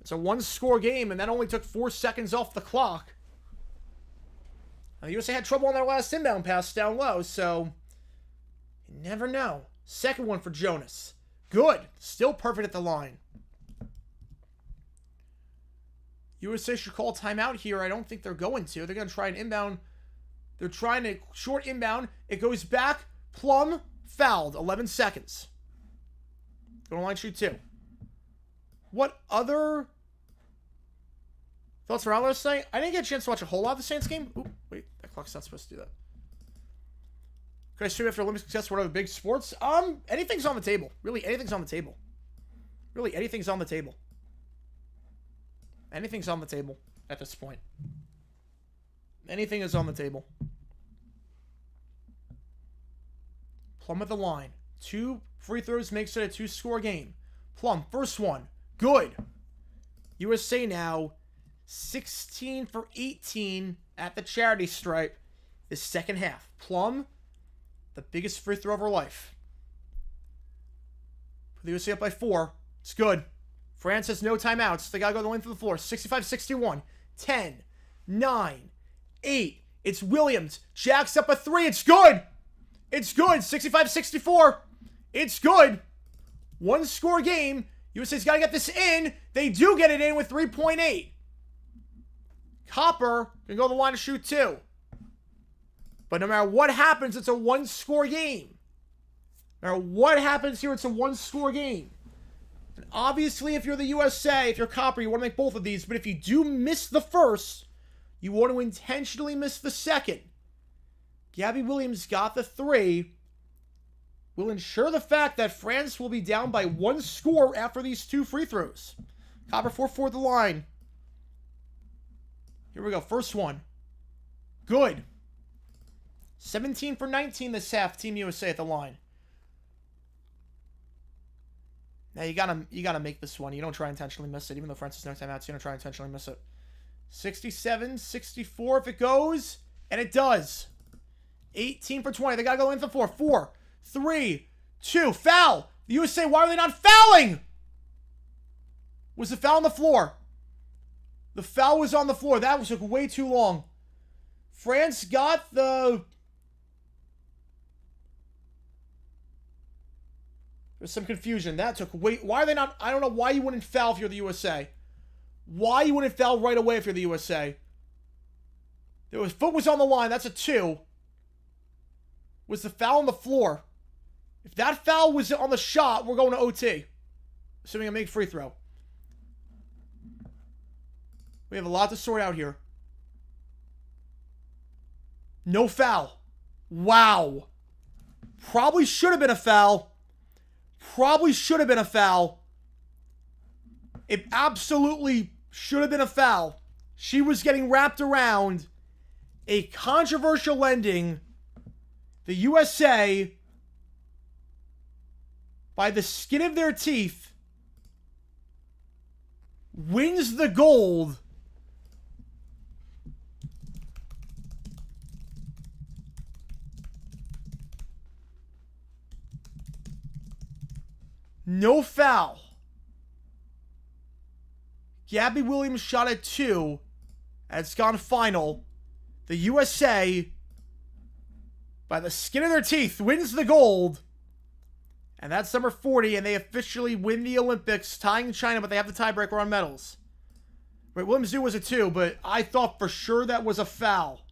It's a 1-score game, and that only took 4 seconds off the clock. Now, the USA had trouble on their last inbound pass down low, so you never know. Second one for Jonas. Good. Still perfect at the line. USA should call timeout here. I don't think they're going to. They're going to try an inbound. They're trying a short inbound. It goes back. Plum fouled. 11 seconds. Go to line, shoot 2. What other Thoughts around last night? I didn't get a chance to watch a whole lot of the Saints game. Oop, wait, that clock's not supposed to do that. Could I stream after Olympic success for one of the big sports? Anything's on the table. Really, anything's on the table. Really, anything's on the table. Anything's on the table at this point. Anything is on the table. Plum at the line. 2 free throws makes it a 2-score game. Plum, first one. Good. USA now 16 for 18 at the charity stripe this second half. Plum, the biggest free throw of her life. Put the USA up by 4. It's good. France has no timeouts. They got to go the length of the floor. 65-61. 10, 9, 8. It's Williams. Jacks up a 3. It's good. It's good. 65-64. It's good. 1-score game. USA's got to get this in. They do get it in with 3.8. Copper can go to the line to shoot 2. But no matter what happens, it's a 1-score game. No matter what happens here, it's a 1-score game. And obviously, if you're the USA, if you're Copper, you want to make both of these. But if you do miss the first, you want to intentionally miss the second. Gabby Williams got the 3. Will ensure the fact that France will be down by 1 score after these 2 free throws. Copper 4-4 at the line. Here we go. First one. Good. 17 for 19 this half. Team USA at the line. Now you gotta make this one. You don't try intentionally miss it. Even though France has no timeouts, you don't try intentionally miss it. 67-64 if it goes. And it does. 18 for 20. They gotta go in for 4. 4, 3, 2. Foul! The USA, why are they not fouling? Was the foul on the floor? The foul was on the floor. That took way too long. France got the... There's some confusion. That took way... Why are they not... I don't know why you wouldn't foul if you're the USA. Why you wouldn't foul right away if you're the USA. Foot was on the line. That's a 2. Was the foul on the floor? If that foul was on the shot, we're going to OT. Assuming I make free throw. We have a lot to sort out here. No foul. Wow. Probably should have been a foul. Probably should have been a foul. It absolutely should have been a foul. She was getting wrapped around. A controversial ending. The USA, by the skin of their teeth, wins the gold. No foul. Gabby Williams shot at 2. And it's gone final. The USA, by the skin of their teeth, wins the gold. And that's number 40, and they officially win the Olympics, tying China, but they have the tiebreaker on medals. Right, Williams knew it was a 2, but I thought for sure that was a foul.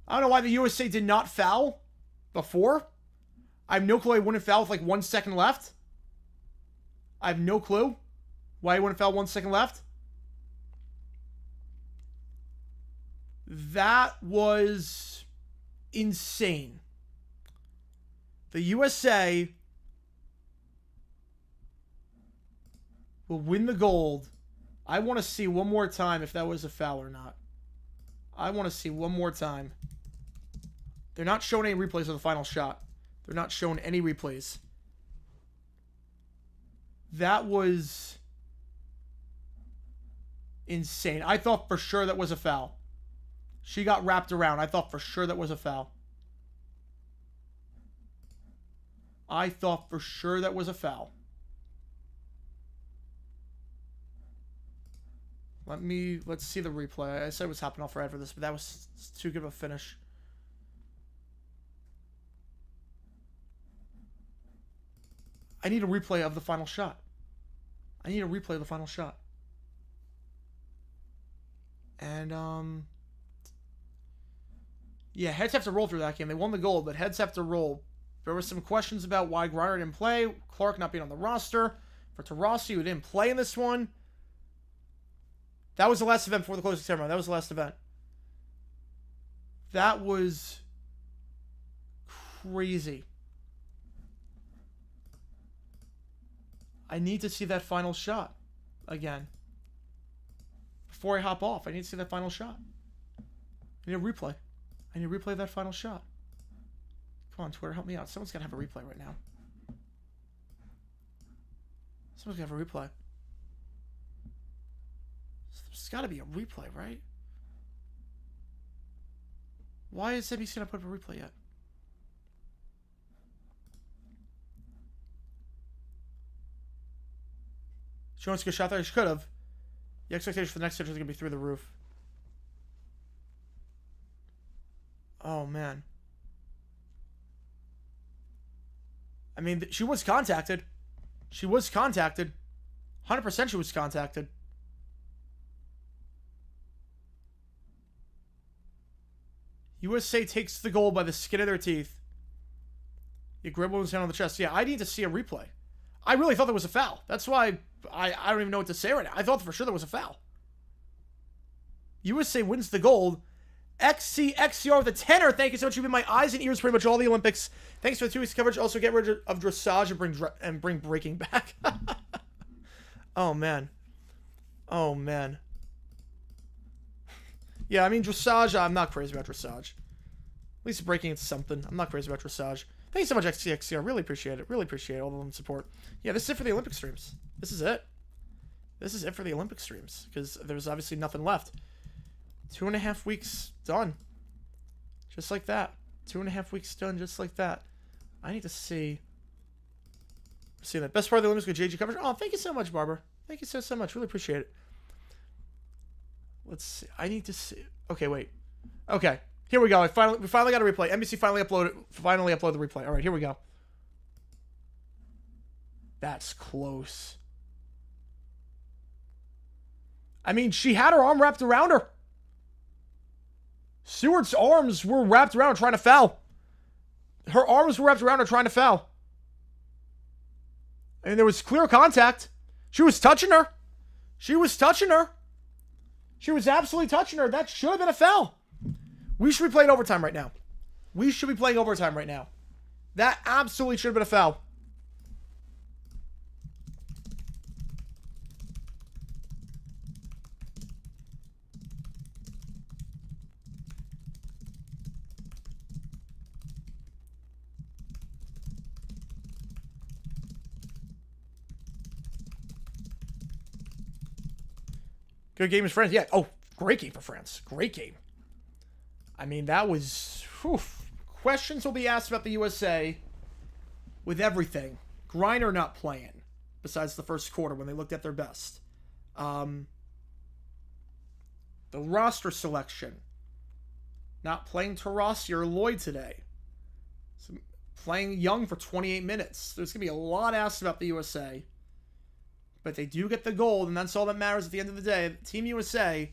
I don't know why the USA did not foul before. I have no clue I wouldn't foul with like 1 second left. I have no clue why I wouldn't foul 1 second left. That was insane. The USA will win the gold. I want to see one more time if that was a foul or not. I want to see one more time. They're not showing any replays of the final shot. They're not showing any replays. That was insane. I thought for sure that was a foul. She got wrapped around. I thought for sure that was a foul. I thought for sure that was a foul. Let's see the replay. I said it was happening off right for this, but that was too good of a finish. I need a replay of the final shot. I need a replay of the final shot. And, yeah, heads have to roll through that game. They won the gold, but heads have to roll. There were some questions about why Griner didn't play. Clark not being on the roster. For Tarasi, who didn't play in this one. That was the last event before the closing ceremony. That was the last event. That was crazy. I need to see that final shot again. Before I hop off, I need to see that final shot. I need a replay. I need to replay that final shot. Come on, Twitter, help me out. Someone's got to have a replay right now. Someone's got to have a replay. There's got to be a replay, right? Why is NBC not put up a replay yet? She wants to get shot there. She could have. The expectation for the next series is going to be through the roof. Oh, man. I mean, she was contacted. She was contacted. 100% she was contacted. USA takes the goal by the skin of their teeth. You grab woman's hand on the chest. Yeah, I need to see a replay. I really thought there was a foul. That's why I don't even know what to say right now. I thought for sure there was a foul. USA wins the gold. XCXCR with a tenor. Thank you so much. You've been my eyes and ears pretty much all the Olympics. Thanks for the 2 weeks coverage. Also, get rid of dressage and bring breaking back. Oh, man. Oh, man. Yeah, I mean, dressage, I'm not crazy about dressage. At least breaking it's something. I'm not crazy about dressage. Thank you so much, XCXCR. Really appreciate it. Really appreciate all the support. Yeah, this is it for the Olympic streams. This is it. This is it for the Olympic streams. Because there's obviously nothing left. 2.5 weeks done. Just like that. 2.5 weeks done just like that. I need to see that. Best part of the Olympics with JG coverage. Oh, thank you so much, Barbara. Thank you so much. Really appreciate it. Let's see. I need to see. Okay, wait. Okay. Here we go. We finally got a replay. NBC finally uploaded the replay. All right, here we go. That's close. I mean, she had her arm wrapped around her. Stewart's arms were wrapped around her trying to foul. Her arms were wrapped around her trying to foul. And there was clear contact. She was touching her. She was touching her. She was absolutely touching her. That should have been a foul. We should be playing overtime right now. We should be playing overtime right now. That absolutely should have been a foul. Good game as France. Yeah. Oh, great game for France. Great game. I mean, that was... Whew. Questions will be asked about the USA with everything. Griner not playing, besides the first quarter when they looked at their best. The roster selection. Not playing Tarasi or Lloyd today. So playing Young for 28 minutes. There's going to be a lot asked about the USA. But they do get the gold, and that's all that matters at the end of the day. Team USA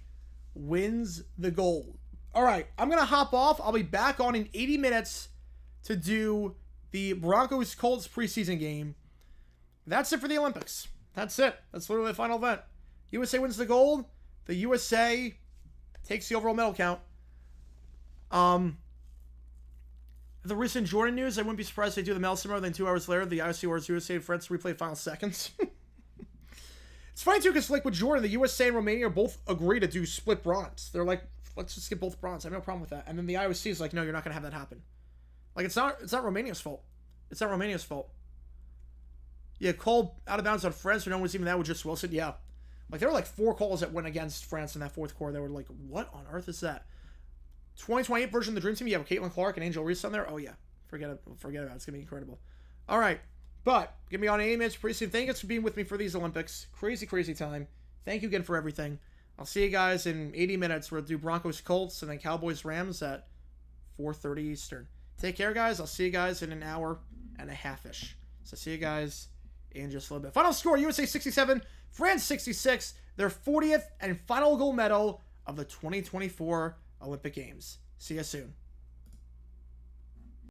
wins the gold. All right, I'm going to hop off. I'll be back on in 80 minutes to do the Broncos-Colts preseason game. That's it for the Olympics. That's it. That's literally the final event. USA wins the gold. The USA takes the overall medal count. The recent Jordan news, I wouldn't be surprised if they do the medal ceremony, then 2 hours later, the IOC orders USA and France to replay final seconds. It's funny, too, because, like, with Jordan, the USA and Romania both agree to do split bronze. They're like, let's just get both bronze. I have no problem with that. And then the IOC is like, no, you're not going to have that happen. Like, it's not Romania's fault. It's not Romania's fault. Yeah, called out of bounds on France, or no one was even that with just Wilson. Yeah. Like, there were, like, 4 calls that went against France in that fourth quarter. They were like, what on earth is that? 2028 version of the Dream Team, you have Caitlin Clark and Angel Reese on there? Oh, yeah. Forget about it. It's going to be incredible. All right. But, get me on 80 minutes preseason. Thank you for being with me for these Olympics. Crazy, crazy time. Thank you again for everything. I'll see you guys in 80 minutes. We'll do Broncos-Colts and then Cowboys-Rams at 4:30 Eastern. Take care, guys. I'll see you guys in an hour and a half-ish. So, see you guys in just a little bit. Final score, USA 67, France 66. Their 40th and final gold medal of the 2024 Olympic Games. See you soon.